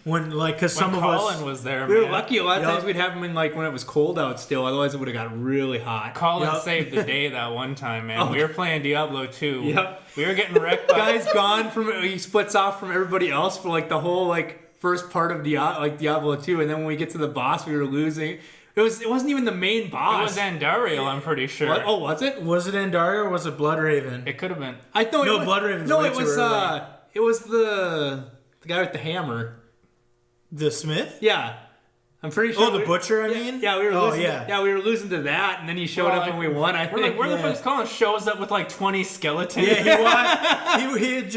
when because some of Colin us was there, We were man. lucky. A lot of Yup. times we'd have them in like when it was cold out still. Otherwise, it would have got really hot. Colin Yup. saved the day that one time, man. We were playing Diablo 2. Yep. We were getting wrecked by Guy's gone from. He splits off from everybody else for like the whole like first part of Diablo 2, and then when we get to the boss, we were losing. It wasn't even the main It boss. was Andariel, I'm pretty sure. What? Oh, was it? was it Andaria or was it Bloodraven? It could have been. I thought No, it was, Bloodraven's No, way it too was early. it was the guy with the hammer. The Smith? Yeah. I'm pretty sure. Oh, the butcher. I mean. Yeah, we were. Oh, losing, yeah. we were losing to that, and then he showed up and we won. I We're think. like, where the fuck is Colin? Shows up with like 20 skeletons. Yeah, he had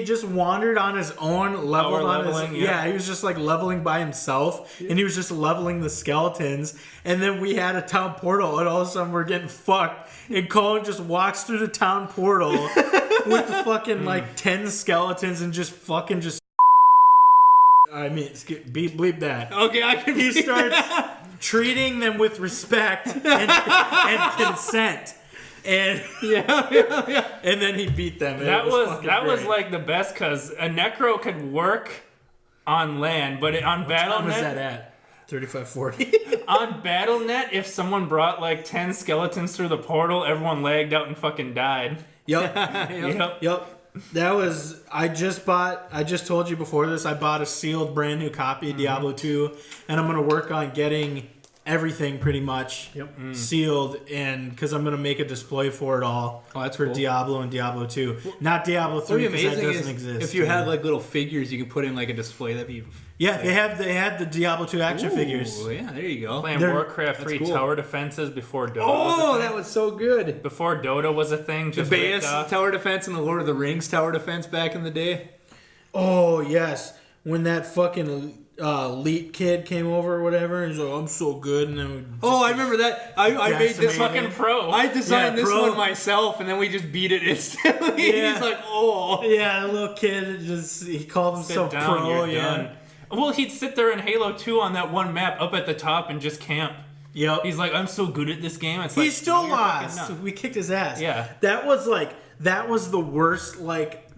just wandered on his own, leveled Power on leveling, his. Yeah, he was just like leveling by himself, and he was just leveling the skeletons. And then we had a town portal, and all of a sudden we're getting fucked. And Colin just walks through the town portal with the fucking like 10 skeletons and just fucking just. I mean, bleep that. Okay, I can. He starts treating them with respect and consent. And and then he beat them. That was like the best because a necro could work on land, but on What Battle.net. was that at? 3540. On Battle.net, if someone brought like 10 skeletons through the portal, everyone lagged out and fucking died. Yep. That was I just told you before this, I bought a sealed brand new copy of Diablo 2, and I'm gonna work on getting everything pretty much sealed, and because I'm gonna make a display for it all. Oh, that's for cool. Diablo and Diablo 2, not Diablo 3 because that doesn't exist. If you had like little figures, you can put in like a display. That'd be. Yeah, they had the Diablo 2 action figures. Yeah, there you go. Playing Warcraft 3 cool. tower defenses before Dota. Oh, that was so good. Before Dota was a thing. The Just Baeus ripped off. tower defense and the Lord of the Rings tower defense back in the day. Oh yes, when that fucking elite kid came over or whatever, and he's like, "I'm so good," and then we just, I remember that. I made this decimated Fucking pro. I designed this pro. one myself, and then we just beat it instantly. Yeah. He's like, oh. Yeah, the little kid he called himself Sit down, pro. you're Yeah. done. Well, he'd sit there in Halo 2 on that one map up at the top and just camp. Yep. He's like, I'm so good at this game. It's He like, still you're fucking lost. nuts. We kicked his ass. Yeah. That was the worst,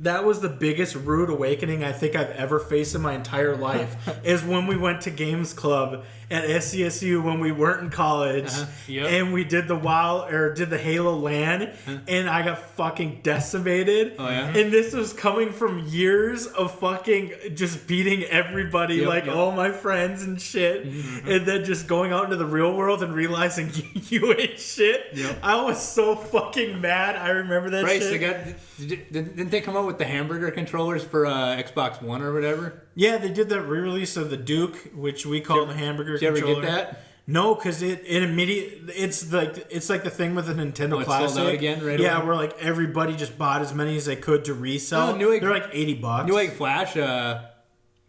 that was the biggest rude awakening I think I've ever faced in my entire life, is when we went to Games Club at SCSU when we weren't in college, Yep. and we did did the Halo LAN, and I got fucking decimated. Oh, yeah? And this was coming from years of fucking just beating everybody, Yep. all my friends and shit, and then just going out into the real world and realizing you ain't shit. Yep. I was so fucking mad. I remember that Right, shit. so didn't they come out with the hamburger controllers for Xbox One or whatever? Yeah, they did that re-release of the Duke, which we call the hamburger Did you ever controller. get that? No, because it's like the thing with the Nintendo Oh, it's Classic. sold out again right yeah, away? where like everybody just bought as many as they could to resell. Oh, Newegg- They're like $80. Newegg Flash,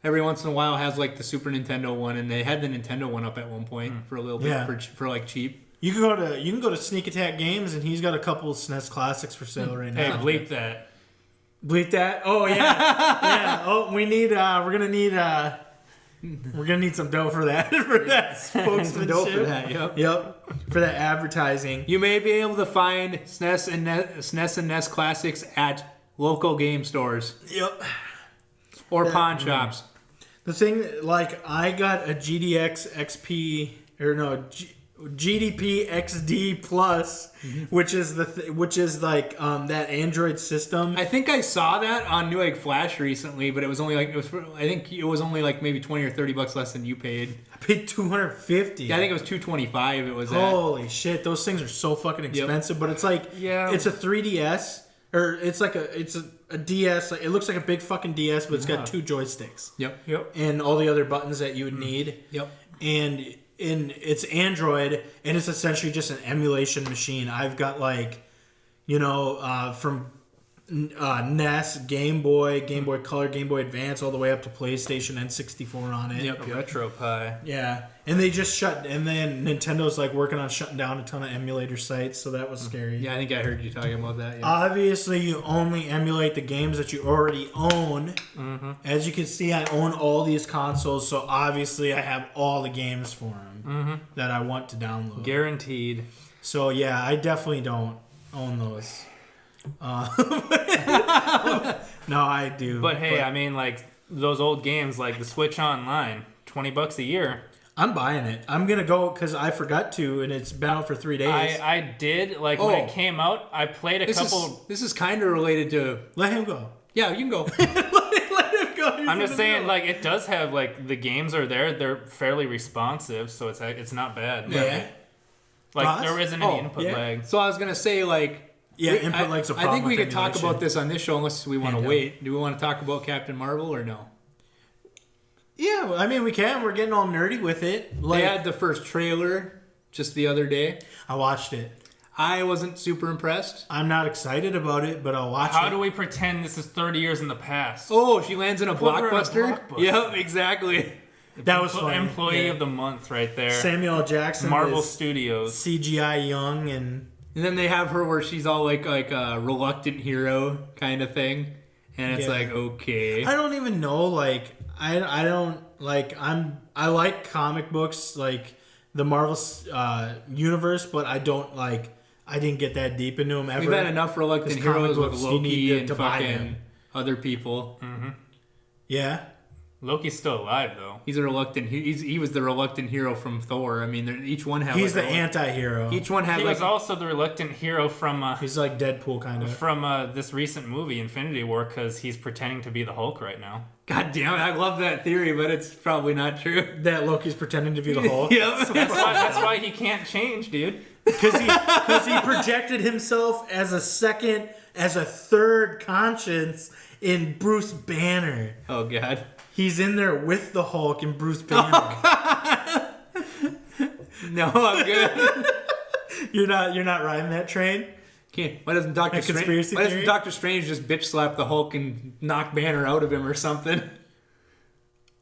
every once in a while has like the Super Nintendo one, and they had the Nintendo one up at one point for a little bit Yeah. for like cheap. You can go to Sneak Attack Games, and he's got a couple of SNES classics for sale right Hey, now. bleep that. Bleep that. Oh yeah, yeah. Oh, we're gonna need some dough for that for that spokesmanship. dough for that, yep. For that advertising. You may be able to find SNES and NES classics at local game stores Yep. or pawn shops. The thing, like, I got a GDX XP or no GDP XD Plus, which is like that Android system. I think I saw that on Newegg Flash recently, but it was only like I think it was only like maybe $20 or $30 less than you paid. I paid $250. Yeah, I think it was $225. It was Holy shit, those things are so fucking expensive. But it's like, Yeah. it's a 3DS, or it's like a DS. Like, it looks like a big fucking DS, but it's got two joysticks Yep. and all the other buttons that you would need. Yep. And it's Android, and it's essentially just an emulation machine. I've got like, from NES, Game Boy Color, Game Boy Advance, all the way up to PlayStation N64 on it. Yep. RetroPie. Yeah, and they just and then Nintendo's like working on shutting down a ton of emulator sites, so that was scary. Yeah, I think I heard you talking about that. Yeah. Obviously, you only emulate the games that you already own. As you can see, I own all these consoles, so obviously I have all the games for them that I want to download. Guaranteed. So yeah, I definitely don't own those. No, I do. But hey, I mean, like, those old games, like the Switch Online, $20 a year. I'm buying it. I'm gonna go because I forgot to, and it's been out for 3 days. I did, like, when it came out, I played a couple... This is kind of related to. Let him go. Yeah, you can go. Let him go. He's I'm just in the saying, middle. like, it does have, like, the games are there. They're fairly responsive, so it's not bad. Yeah. Like, Pause? there isn't any input yeah. lag. So I was gonna say like. Yeah, input lag's a problem. I think we with could talk emulation. about this on this show unless we want to Handheld. wait. Do we want to talk about Captain Marvel or no? Yeah, I mean, we can. We're getting all nerdy with it. They had the first trailer just the other day. I watched it. I wasn't super impressed. I'm not excited about it, but I'll watch it. How do we pretend this is 30 years in the past? Oh, she lands in a Put her in a blockbuster? blockbuster. Yep, exactly. That was fun. Employee Yeah. of the month right there. Samuel L. Jackson. Marvel is Studios. CGI young and And then they have her where she's all like a reluctant hero kind of thing. And it's Yeah. like, okay. I don't even know. Like I don't like. I like comic books, like the Marvel universe, but I don't like. I didn't get that deep into them ever. We've had enough reluctant Because comic heroes with books, you need Loki and to buy fucking them. other people. Yeah. Loki's still alive though. He's a reluctant. He was the reluctant hero from Thor. I mean, each one had. He's like the anti-hero. Each one had He like. was also the reluctant hero from He's like Deadpool kind of. this recent movie, Infinity War, because he's pretending to be the Hulk right now. God damn it! I love that theory, but it's probably not true. That Loki's pretending to be the Hulk. Yep. That's why he can't change, dude. Because he projected himself as a third conscience in Bruce Banner. Oh god. He's in there with the Hulk and Bruce Banner. No, I'm good. You're not riding that train. Okay, why doesn't Doctor Strange? conspiracy Why doesn't theory? Doctor Strange just bitch slap the Hulk and knock Banner out of him or something?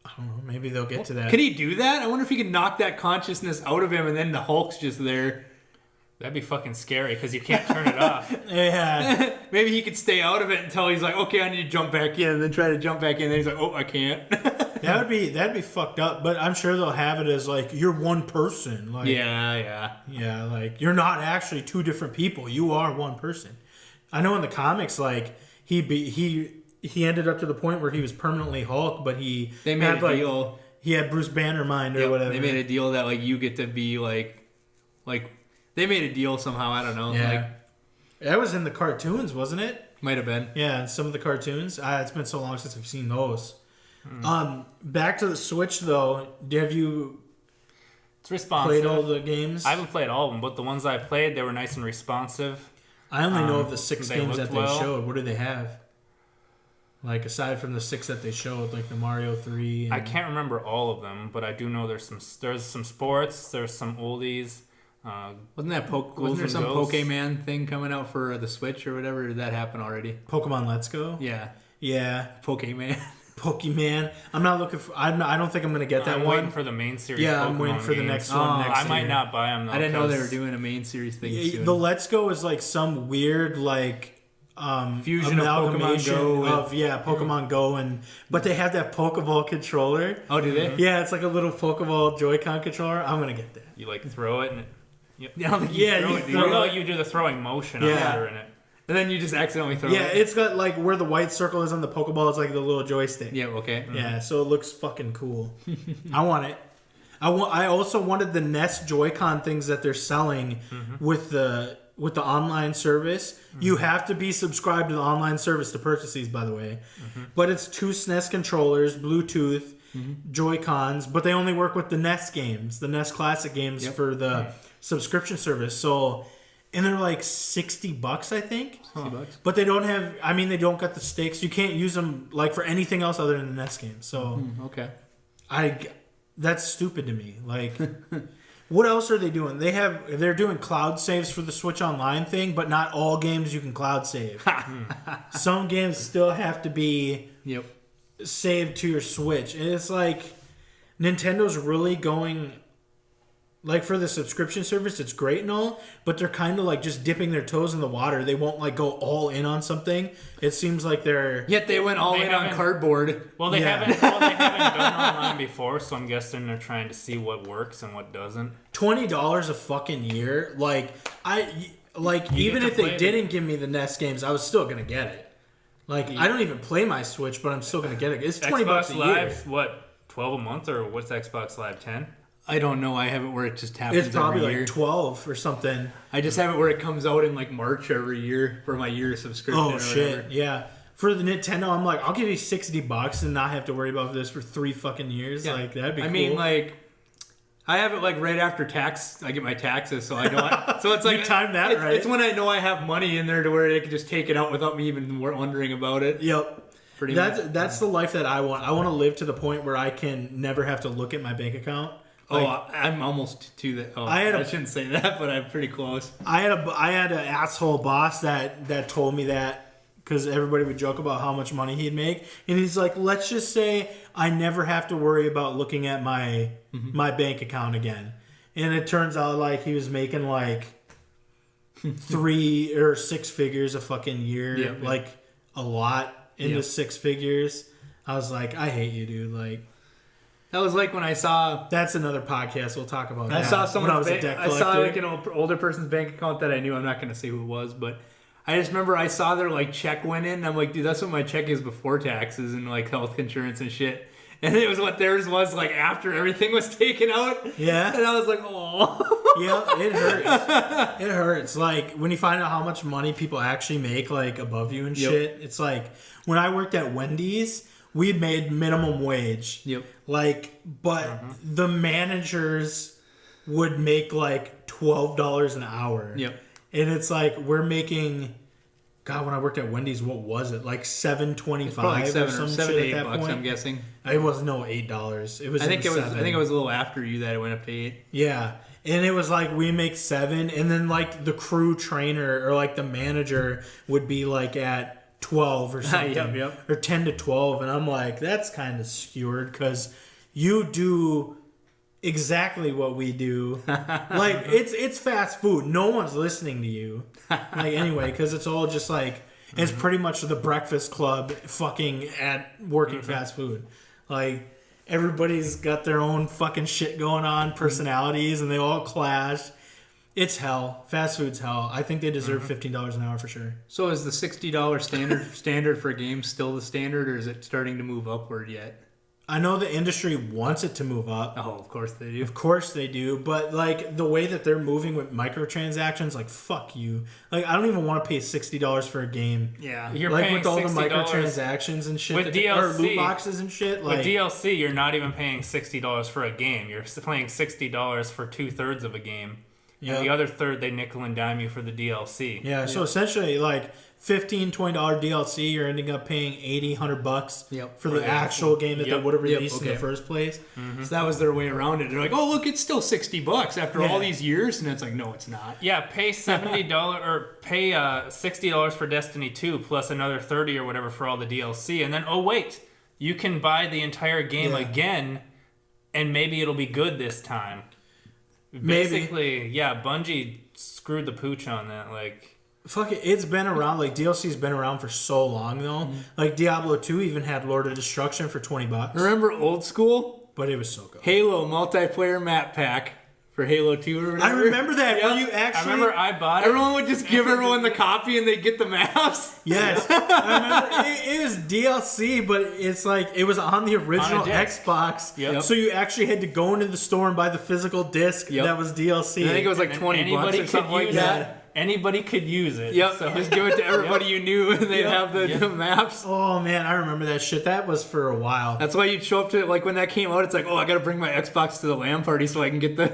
I don't know. Maybe they'll get to that. Can he do that? I wonder if he could knock that consciousness out of him and then the Hulk's just there. That'd be fucking scary because you can't turn it off. Yeah. Maybe he could stay out of it until he's like, okay, I need to jump back in, and then try to jump back in. And then he's like, oh, I can't. That'd be fucked up. But I'm sure they'll have it as like you're one person. Like yeah. like you're not actually two different people. You are one person. I know in the comics, like he ended up to the point where he was permanently Hulk, but They made had, a deal. He had Bruce Banner mind or Yep, whatever. they made a deal that like you get to be like they made a deal somehow. I don't know. Yeah. Like, That was in the cartoons, wasn't it? might have been. Yeah, in some of the cartoons. It's been so long since I've seen those. Back to the Switch though. Have you It's responsive. played all the games? I haven't played all of them, but the ones I played, they were nice and responsive. I only know of the 6 they games looked that they well. showed. What do they have? Like aside from the 6 that they showed, like the Mario 3. And I can't remember all of them, but I do know there's some sports, there's some oldies. Wasn't there and some Ghosts. Pokemon thing coming out for the Switch or whatever? Or did that happen already? Pokemon Let's Go. Yeah. Yeah, Pokemon. Pokemon. I'm not looking for. I don't think I'm gonna get that I'm one. waiting for the main series. Yeah, Pokemon I'm waiting for the games. next one next I might year. not buy them though. I didn't know they were 'cause doing a main series thing Yeah, soon. the Let's Go is like some weird like Fusion of Pokemon amalgamation Go of Pokemon Go but they have that Pokeball controller. Oh, do they? Yeah, it's like a little Pokeball Joy-Con controller. I'm gonna get that. You like throw it and I don't think you Yeah, throw you it, do throw you? no, you do the throwing motion. I'm Yeah. sure in it. And then you just accidentally throw Yeah, it. it's got like where the white circle is on the Pokeball. It's like the little joystick. Yeah, okay. Yeah, so it looks fucking cool. I want it. I also wanted the Nest Joy-Con things that they're selling with the online service. You have to be subscribed to the online service to purchase these, by the way. But it's 2 SNES controllers, Bluetooth, Joy-Cons, but they only work with the NES games, the NES Classic games for the subscription service. So, and they're like $60, I think. $60. But they don't have. I mean, they don't got the sticks. You can't use them like for anything else other than the NES game. So Okay. that's stupid to me. Like, what else are they doing? They're doing cloud saves for the Switch Online thing, but not all games you can cloud save. Some games still have to be Yep. saved to your Switch, and it's like Nintendo's really going. Like for the subscription service, it's great and all, but they're kind of like just dipping their toes in the water. They won't like go all in on something. It seems like they're Yet they went all They in on haven't- cardboard. Well, they Yeah. haven't. Well, they haven't done online before, so I'm guessing they're trying to see what works and what doesn't. $20 a fucking year. Like even get to if they play didn't give me the NES games, I was still gonna get it. Like I don't even play my Switch, but I'm still gonna get it. It's $20 Xbox a year. Live, what, 12 a month, or what's Xbox Live 10? I don't know. I have it where it just happens It's probably every like year. 12 or something. I just have it where it comes out in like March every year for my year subscription. Oh or shit, whatever. yeah. For the Nintendo, I'm like, I'll give you $60 and not have to worry about this for 3 fucking years. Yeah. Like that'd be cool. I mean, like, I have it like right after tax. I get my taxes, so I know. So it's like You timed that it's, right. It's when I know I have money in there to where they can just take it out without me even wondering about it. Yep. pretty much. That's the life that I want. I want to live to the point where I can never have to look at my bank account. I'm almost to that. Oh, I shouldn't say that, but I'm pretty close. I had an asshole boss that told me that because everybody would joke about how much money he'd make, and he's like, let's just say I never have to worry about looking at my bank account again. And it turns out like he was making like 3 or 6 figures a fucking year, like a lot into 6 figures. I was like, I hate you, dude. Like. That was like when I saw. That's another podcast. We'll talk about that. I saw someone. When I was a debt I saw like collector. an older person's bank account that I knew. I'm not going to say who it was, but I just remember I saw their like check went in. And I'm like, dude, that's what my check is before taxes and like health insurance and shit. And it was what theirs was like after everything was taken out. Yeah. And I was like, oh. Yeah, it hurts. It hurts. Like when you find out how much money people actually make, like above you and shit. It's like when I worked at Wendy's, we made minimum wage. Yep. Like, but the managers would make like $12 an hour. Yep. And it's like we're making. God, when I worked at Wendy's, what was it? Like $7.25 or some shit $7 to $8 at that point. I'm guessing. It was $8. It was. I think it was a little after you that it went up to 8. Yeah. And it was like we make 7, and then like the crew trainer or like the manager would be like at 12 or something, or 10 to 12, and I'm like, that's kind of skewered because you do exactly what we do. Like it's fast food. No one's listening to you. Like anyway, because it's all just like it's pretty much the Breakfast Club fucking at working fast food. Like. Everybody's got their own fucking shit going on, personalities, and they all clash. It's hell. Fast food's hell. I think they deserve $15 an hour for sure. So is the $60 standard for a game still the standard, or is it starting to move upward yet? I know the industry wants it to move up. Oh, of course they do. Of course they do. But like the way that they're moving with microtransactions, like fuck you. Like I don't even want to pay $60 for a game. Yeah. You're like paying with all the $60 microtransactions and shit. with DLC, or loot boxes and shit. Like with DLC, you're not even paying $60 for a game. You're paying $60 for 2/3 of a game. Yep. And the other third, they nickel and dime you for the DLC. Yeah, so essentially, like $15, $20 DLC, you're ending up paying $80-$100 for the actual game that they would have released in the first place. So that was their way around it. They're like, oh, look, it's still $60 after all these years, and it's like, no, it's not. Yeah, pay $70 or pay $60 for Destiny 2 plus another $30 or whatever for all the DLC, and then oh wait, you can buy the entire game again, and maybe it'll be good this time. Basically, yeah, Bungie screwed the pooch on that. Like, fuck it, it's been around. Like DLC's been around for so long though. Like Diablo 2 even had Lord of Destruction for $20. Remember old school? But it was so good. Halo multiplayer map pack for Halo 2 or whatever. I remember that. Where you actually? I remember I bought it. Everyone would just give everyone the copy and they'd get the maps. Yes, I remember. It was DLC, but it's like it was on the original Xbox. Yep. So you actually had to go into the store and buy the physical disc that was DLC. I think it was like And $20 or something like that. Anybody could use it. Yep. So. Just give it to everybody you knew, and they'd have the maps. Oh man, I remember that shit. That was for a while. That's why you'd show up to like when that came out. It's like, oh, I got to bring my Xbox to the LAN party so I can get the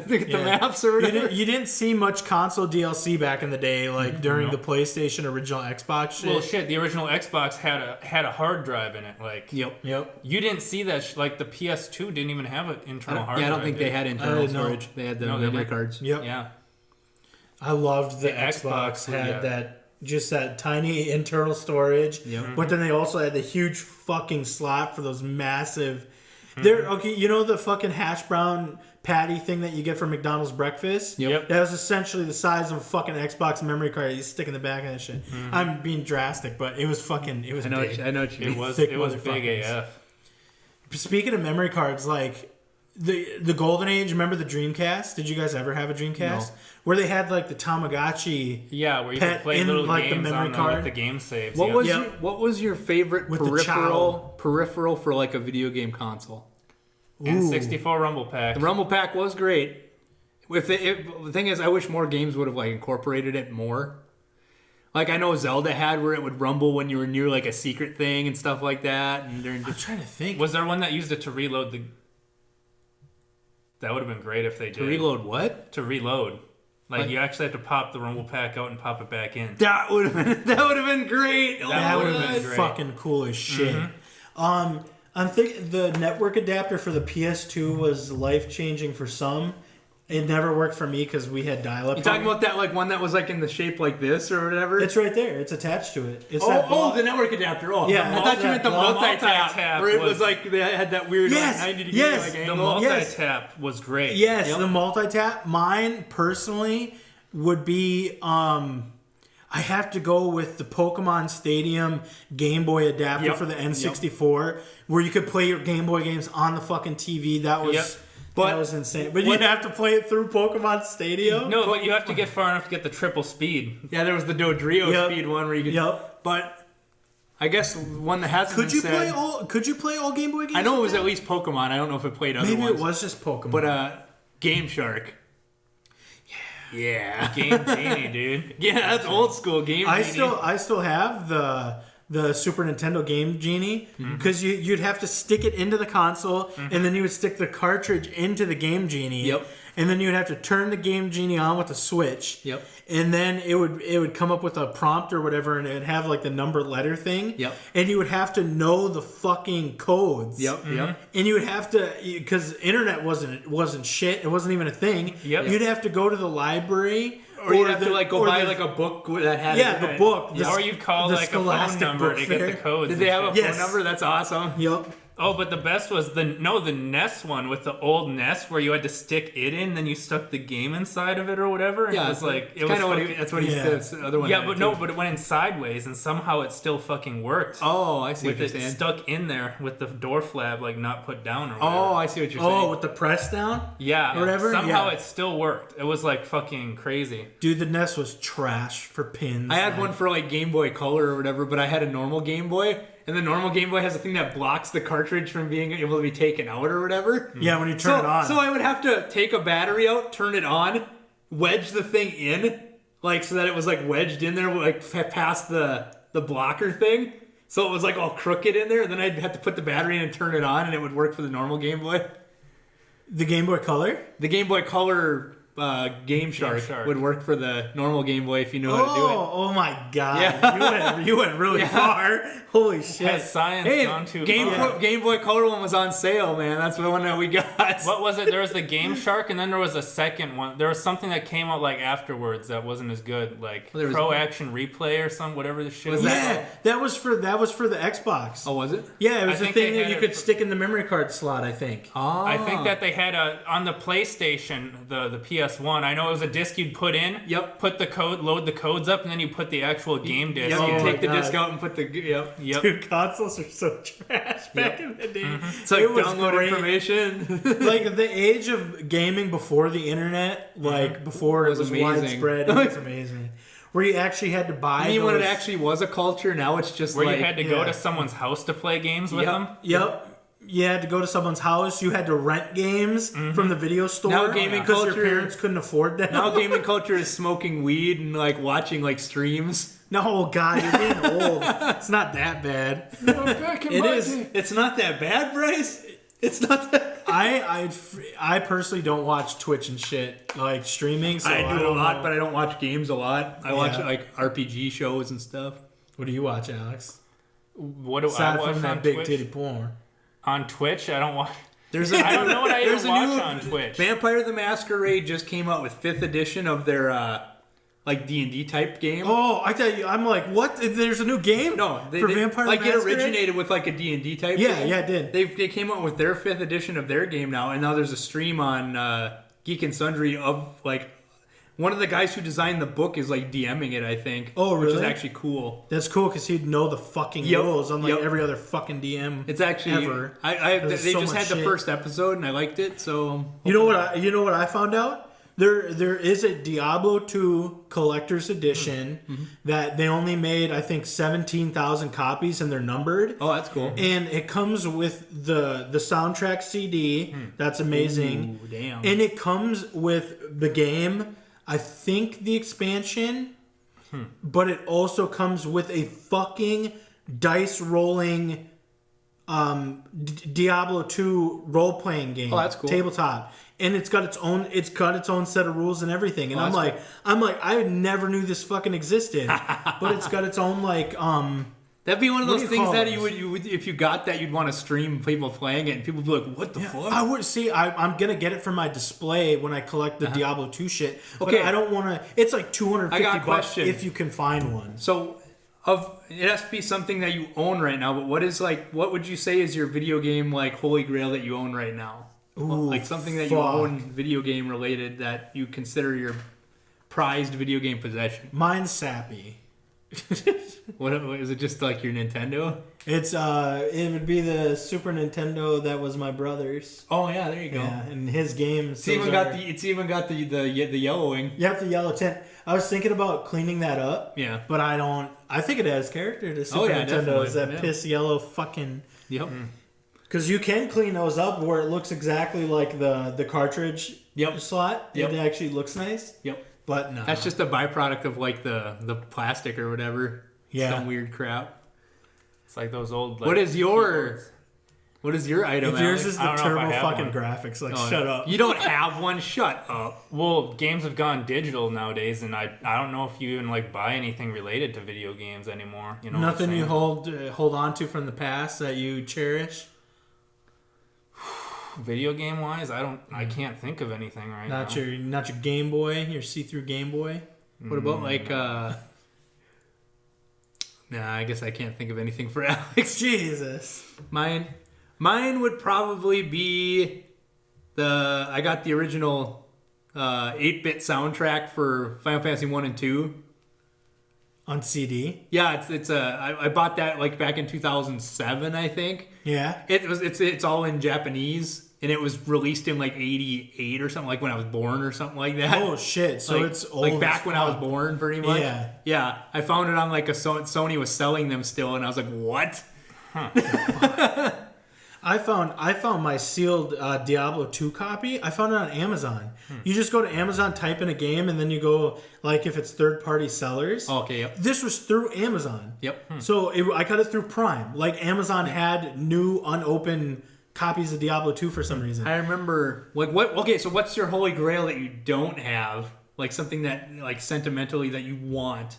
maps or whatever. You didn't see much console DLC back in the day, like during the PlayStation original Xbox shit. Well, shit, the original Xbox had a hard drive in it. Like, Yep. You didn't see that. Like the PS2 didn't even have an internal hard drive. Yeah, I don't think they had internal no. storage. They had the No, memory they- cards. Yep. Yeah. I loved the The Xbox Xbox, had yeah. that tiny internal storage. Yep. But then they also had the huge fucking slot for those massive. There, okay, you know the fucking hash brown patty thing that you get from McDonald's breakfast? Yep. That was essentially the size of a fucking Xbox memory card you stick in the back of that shit. I'm being drastic, but it was fucking. It was I know big. what you mean. Thick It was big motherfuckers. AF. Speaking of memory cards, like the golden age, remember the Dreamcast? Did you guys ever have a Dreamcast? No. Where they had like the Tamagotchi Yeah, where you pet could play in, little like, the games memory on card? with the game saves. What yeah. was Yep. what was your favorite With the peripheral for like a video game console? N64 Rumble Pack. The Rumble Pack was great. The thing is, I wish more games would have like incorporated it more. Like I know Zelda had where it would rumble when you were near like a secret thing and stuff like that. And during I'm trying to think. Was there one that used it to reload the? That would have been great if they did. to reload what? To reload. Like you actually have to pop the rumble pack out and pop it back in. That would have been great. That would would've have been been great. fucking cool as shit. I'm thinking the network adapter for the PS2 was life changing for some. It never worked for me because we had dial-up. You talking about that like one that was like in the shape like this or whatever? It's right there. It's attached to it. It's the network adapter. Oh, Yeah, I thought you meant the multi-tap, multi-tap where it was was- like they had that weird Yes, like 90 degree yes, like The angle. multi-tap was great. Yes, Yep. the multi-tap. Mine personally would be I have to go with the Pokemon Stadium Game Boy adapter Yep. for the N64, where you could play your Game Boy games on the fucking TV. That was Yep. that was insane. But you'd have to play it through Pokemon Stadium. No, but you have to get far enough to get the triple speed. Yeah, there was the Dodrio Yep. speed one where you could. Yep. But I guess one that hasn't Could been you said, play all? Could you play all Game Boy games? I know it with was that? at least Pokemon. I don't know if it played other Maybe ones. it was just Pokemon. But Game Shark. Yeah. Game Genie, dude. Yeah, that's old school Game I Genie. still have the Super Nintendo Game Genie because you'd have to stick it into the console and then you would stick the cartridge into the Game Genie. Yep. And then you would have to turn the Game Genie on with a switch. Yep. And then it would come up with a prompt or whatever, and it would have like the number letter thing. Yep. And you would have to know the fucking codes. Yep. And you would have to, because internet wasn't shit. It wasn't even a thing. Yep. You'd have to go to the library. Or you'd have to the- like go or buy the- like a book that had yeah, it in the it. book. Or you'd call the like a phone Scholastic number book to get the fair. codes. Did and they have a shit. Yes. phone number? That's awesome. Yep. Oh, but the best was the NES one with the old NES where you had to stick it in, then you stuck the game inside of it or whatever. And Yeah, it was like it's kind of what fucking- that's what he Yeah. said. The other one. Yeah, had but it no, too. but it went in sideways, and somehow it still fucking worked. Oh, I see with what you're it saying. stuck in there with the door flap like not put down or whatever. Oh, I see what you're saying. Oh, with the press down? yeah, or whatever? Somehow Yeah. it still worked. It was like fucking crazy. Dude, the NES was trash for pins. I had man. one for like Game Boy Color or whatever, but I had a normal Game Boy, and the normal Game Boy has a thing that blocks the cartridge from being able to be taken out or whatever. Yeah, when you turn it on. So I would have to take a battery out, turn it on, wedge the thing in, like so that it was like wedged in there, like past the blocker thing. So it was like all crooked in there. And then I'd have to put the battery in and turn it on, and it would work for the normal Game Boy. The Game Boy Color? The Game Boy Color Game Shark would work for the normal Game Boy if you know how to do it. Oh my god. Yeah. You went really far. Holy shit. Has science Hey, gone too Game far? Boy Color one was on sale, man. That's the one that we got. What was it? There was the Game Shark, and then there was a second one. There was something that came out like afterwards that wasn't as good, like There was- Pro Action Replay or something, whatever the shit Was was. Yeah, that was for the Xbox. Oh, was it? Yeah, it was I the think thing they that had you it could for- stick in the memory card slot, I think. Oh. I think that they had on the PlayStation, the PS1. I know it was a disc you'd put in. Yep. Put the code, load the codes up, and then you put the actual game disc. Yep, Oh you in. my take the God. disc out and put the yep. Yep. Dude, consoles are so trash back in the day. It's like It was download great. information. Like the age of gaming before the internet, like before it Was was amazing. widespread, it was amazing. Where you actually had to buy. I mean, when it those- actually was a culture, now it's just Where like you had to go yeah. to someone's house to play games with Yep. them. Yep. You had to go to someone's house. You had to rent games from the video store. Now gaming because your culture- parents couldn't afford them. now gaming culture is smoking weed and like watching like streams. No, God, you're getting old. It's not that bad. It is. It's not that bad, Bryce. It's not that. I personally don't watch Twitch and shit like streaming. So I do a don't lot, know. but I don't watch games a lot. I watch Yeah. like RPG shows and stuff. What do you watch, Alex? What do I Aside watch from that on big Twitch? titty porn. On Twitch, I don't watch. There's I don't know what I There's even a watch new on Twitch. Vampire the Masquerade just came out with 5th edition of their like D&D type game. Oh, I tell you, I'm like, what? There's a new game? No, for Vampire the like it Masquerade? originated with like a D&D type Yeah, game. yeah, it did. They came out with their 5th edition of their game now, and now there's a stream on Geek and Sundry of like one of the guys who designed the book is like DMing it, I think. Oh, Which is really? actually cool. That's cool because he'd know the fucking Yep, rules, unlike yep. every other fucking DM. It's actually ever. they There's so just much had the shit. first episode and I liked it, so You know what I found out? There is a Diablo 2 collector's edition that they only made, I think, 17,000 copies, and they're numbered. oh, that's cool. And it comes with the soundtrack CD. That's amazing. Ooh, damn. And it comes with the game. I think the expansion, but it also comes with a fucking dice rolling Diablo 2 role playing game. Oh, that's cool. Tabletop. And it's got its own set of rules and everything. And Oh, I'm like, I never knew this fucking existed. But it's got its own like That'd be one of What those do you things call that this? you would if you got that, you'd want to stream people playing it, and people would be like, "What the fuck?" I would see. I'm gonna get it for my display when I collect the Diablo 2 shit. Okay. But I don't want to. It's like $250 I got a bucks question. if you can find one. So, it has to be something that you own right now. But what would you say is your video game like holy grail that you own right now? Ooh, Like something that you fuck. own video game related that you consider your prized video game possession. Mine's sappy. What is it? Just like your Nintendo? It's it would be the Super Nintendo that was my brother's. Oh yeah, there you go. Yeah, and his games. It's even got the yellowing. You have the yellow tint. I was thinking about cleaning that up. Yeah. But I don't. I think it has character to Super yeah, Nintendos. definitely. That Yeah. piss yellow fucking. Yep. Because you can clean those up where it looks exactly like the cartridge slot. Yep. It actually looks nice. Yep. But no. That's just a byproduct of like the plastic or whatever. Yeah. Some weird crap. It's like those old. Like, What is your item? If yours Alex? is I the don't know if turbo I have fucking one. graphics, like Oh, shut up. You don't have one. Shut up. Well, games have gone digital nowadays, and I don't know if you even like buy anything related to video games anymore. You know, what I'm Nothing you saying? hold on to from the past that you cherish. Video game wise, I can't think of anything right now. Not your Game Boy, your see-through Game Boy. What about like? Nah, I guess I can't think of anything for Alex. Jesus. Mine would probably be I got the original 8-bit soundtrack for Final Fantasy 1 and 2. On CD. Yeah, I bought that like back in 2007, I think. Yeah. It's all in Japanese, and it was released in like 88 or something, like when I was born or something like that. Oh shit! So like, it's old. like back as when I was fuck. born, pretty much. Yeah. Yeah. I found it on like Sony was selling them still, and I was like, what? I found my sealed Diablo 2 copy. I found it on Amazon. You just go to Amazon, type in a game, and then you go like if it's third-party sellers. Oh, okay. Yep. This was through Amazon. Yep. So I got it through Prime. Like Amazon had new unopened copies of Diablo 2 for some reason. I remember like what? Okay, so what's your holy grail that you don't have? Like something that like sentimentally that you want,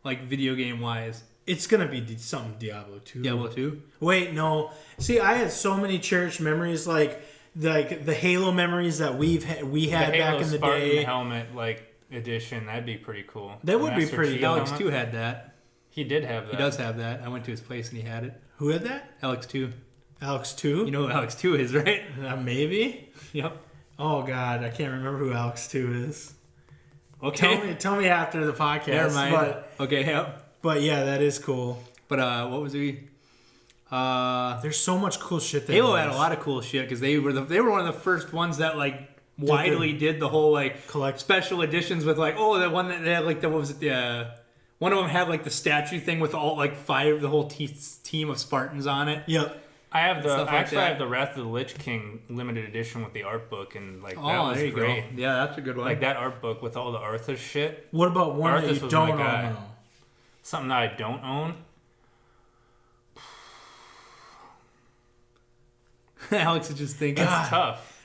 like video game wise. It's gonna be something Diablo 2. Diablo 2. Wait, no. See, I had so many cherished memories, like the Halo memories that we had the back Halo in the Spartan day. helmet like edition, that'd be cool. That would be Master pretty Chief dope. Alex helmet. 2 had that. He did have that. He does have that. I went to his place and he had it. Who had that? Alex 2. Alex 2? You know who Alex 2 is, right? Maybe. Yep. Oh God, I can't remember who Alex 2 is. Okay. Tell me after the podcast. Never mind. But Okay. Yep. yeah, that is cool. But what was he? There's so much cool shit. Halo had a lot of cool shit because they were one of the first ones that like widely did the whole like Collect special editions with like the one that they had like what was it the one of them had like the statue thing with all like the whole team of Spartans on it. Yep. I have the Stuff like actually I that. have the Wrath of the Lich King limited edition with the art book and like that Oh, was there you great. go. Yeah, that's a good one. Like that art book with all the Arthas shit. What about one that Arthas you was don't my own? guy. Though? Something that I don't own. Alex is just thinking. It's tough.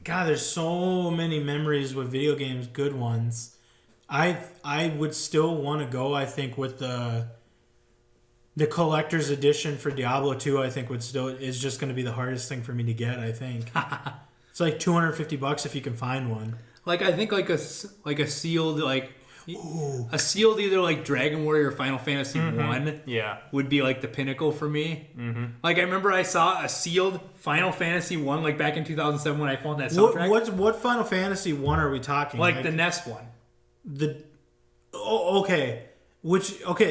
There's so many memories with video games, good ones. I would still want to go. I think with the collector's edition for Diablo 2, I think is just going to be the hardest thing for me to get. I think it's like $250 if you can find one. Like I think like a sealed like a sealed either like Dragon Warrior or Final Fantasy 1 Yeah. would be like the pinnacle for me. Mm-hmm. Like I remember I saw a sealed Final Fantasy 1 like back in 2007 when I found that soundtrack. What Final Fantasy 1 are we talking? Like the NES one. Okay.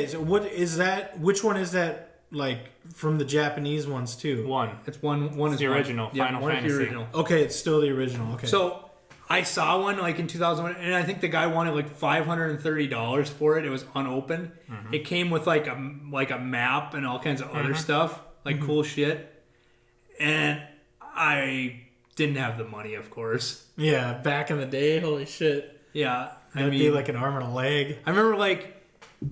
So what is that? Which one is that? Like from the Japanese ones too. One. It's one is the one. original, Yeah, Final one is the Fantasy. original. Okay, it's still the original. Okay. So I saw one like in 2001, and I think the guy wanted like $530 for it. It was unopened. Mm-hmm. It came with like a map and all kinds of other stuff, like cool shit. And I didn't have the money, of course. yeah, back in the day, holy shit. Yeah, That'd be like an arm and a leg. I remember like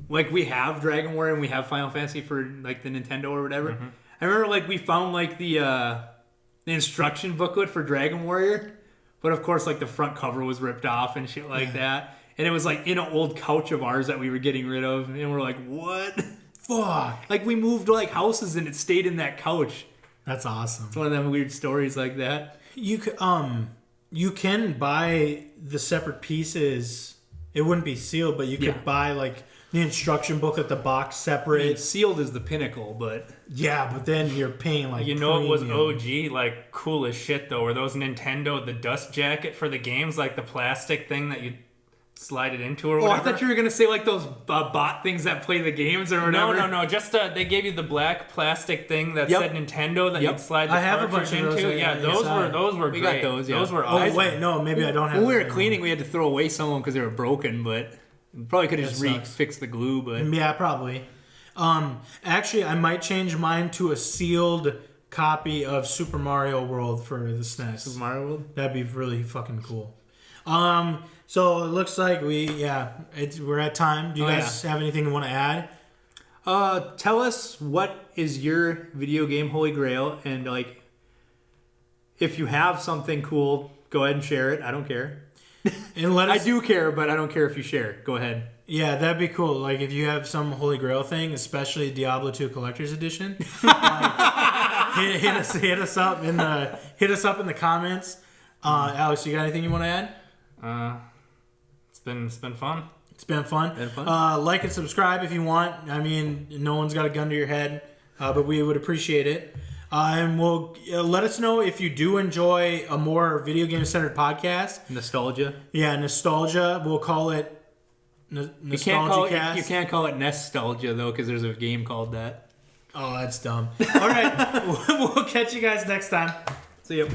like we have Dragon Warrior and we have Final Fantasy for like the Nintendo or whatever. I remember like we found like the instruction booklet for Dragon Warrior, but of course like the front cover was ripped off and shit like that. And it was like in an old couch of ours that we were getting rid of, and we're like, what? Fuck. Like we moved like houses and it stayed in that couch. That's awesome. It's one of them weird stories like that. You can buy the separate pieces. It wouldn't be sealed, but you could buy like the instruction book at the box separate. I mean, sealed is the pinnacle, but yeah, but then you're paying like You know, it was premium. OG, like cool as shit though. Were those Nintendo, the dust jacket for the games, like the plastic thing that you slide it into or oh, whatever? I thought you were gonna say like those bot things that play the games or whatever. No. Just they gave you the black plastic thing that Yep. said Nintendo that you'd slide the I have a cartridge bunch of those, into. yeah, Yeah, those were We great. got those, yeah. Those were Oh awesome. wait, no, maybe I don't have. When we were those cleaning, we had to throw away some of them because they were broken, but probably could have just That sucks. fixed the glue. But anymore. Yeah, probably. Actually, I might change mine to a sealed copy of Super Mario World for the SNES. Super Mario World. That'd be really fucking cool. So it looks like we're at time. Do you guys have anything you want to add? Tell us what is your video game holy grail, and like if you have something cool, go ahead and share it. I don't care. And let I us. do care, but I don't care if you share. Go ahead. Yeah, that'd be cool. Like if you have some Holy Grail thing, especially Diablo 2 Collector's Edition, hit us up in the comments. Alex, you got anything you want to add? It's been fun. It's been fun. Like and subscribe if you want. I mean, no one's got a gun to your head, but we would appreciate it. And we'll let us know if you do enjoy a more video game centered podcast. Nostalgia. Yeah, nostalgia. We'll call it You can't call Nostalgia. it. You can't call it nostalgia though, because there's a game called that. Oh, that's dumb. All right, we'll catch you guys next time. See you.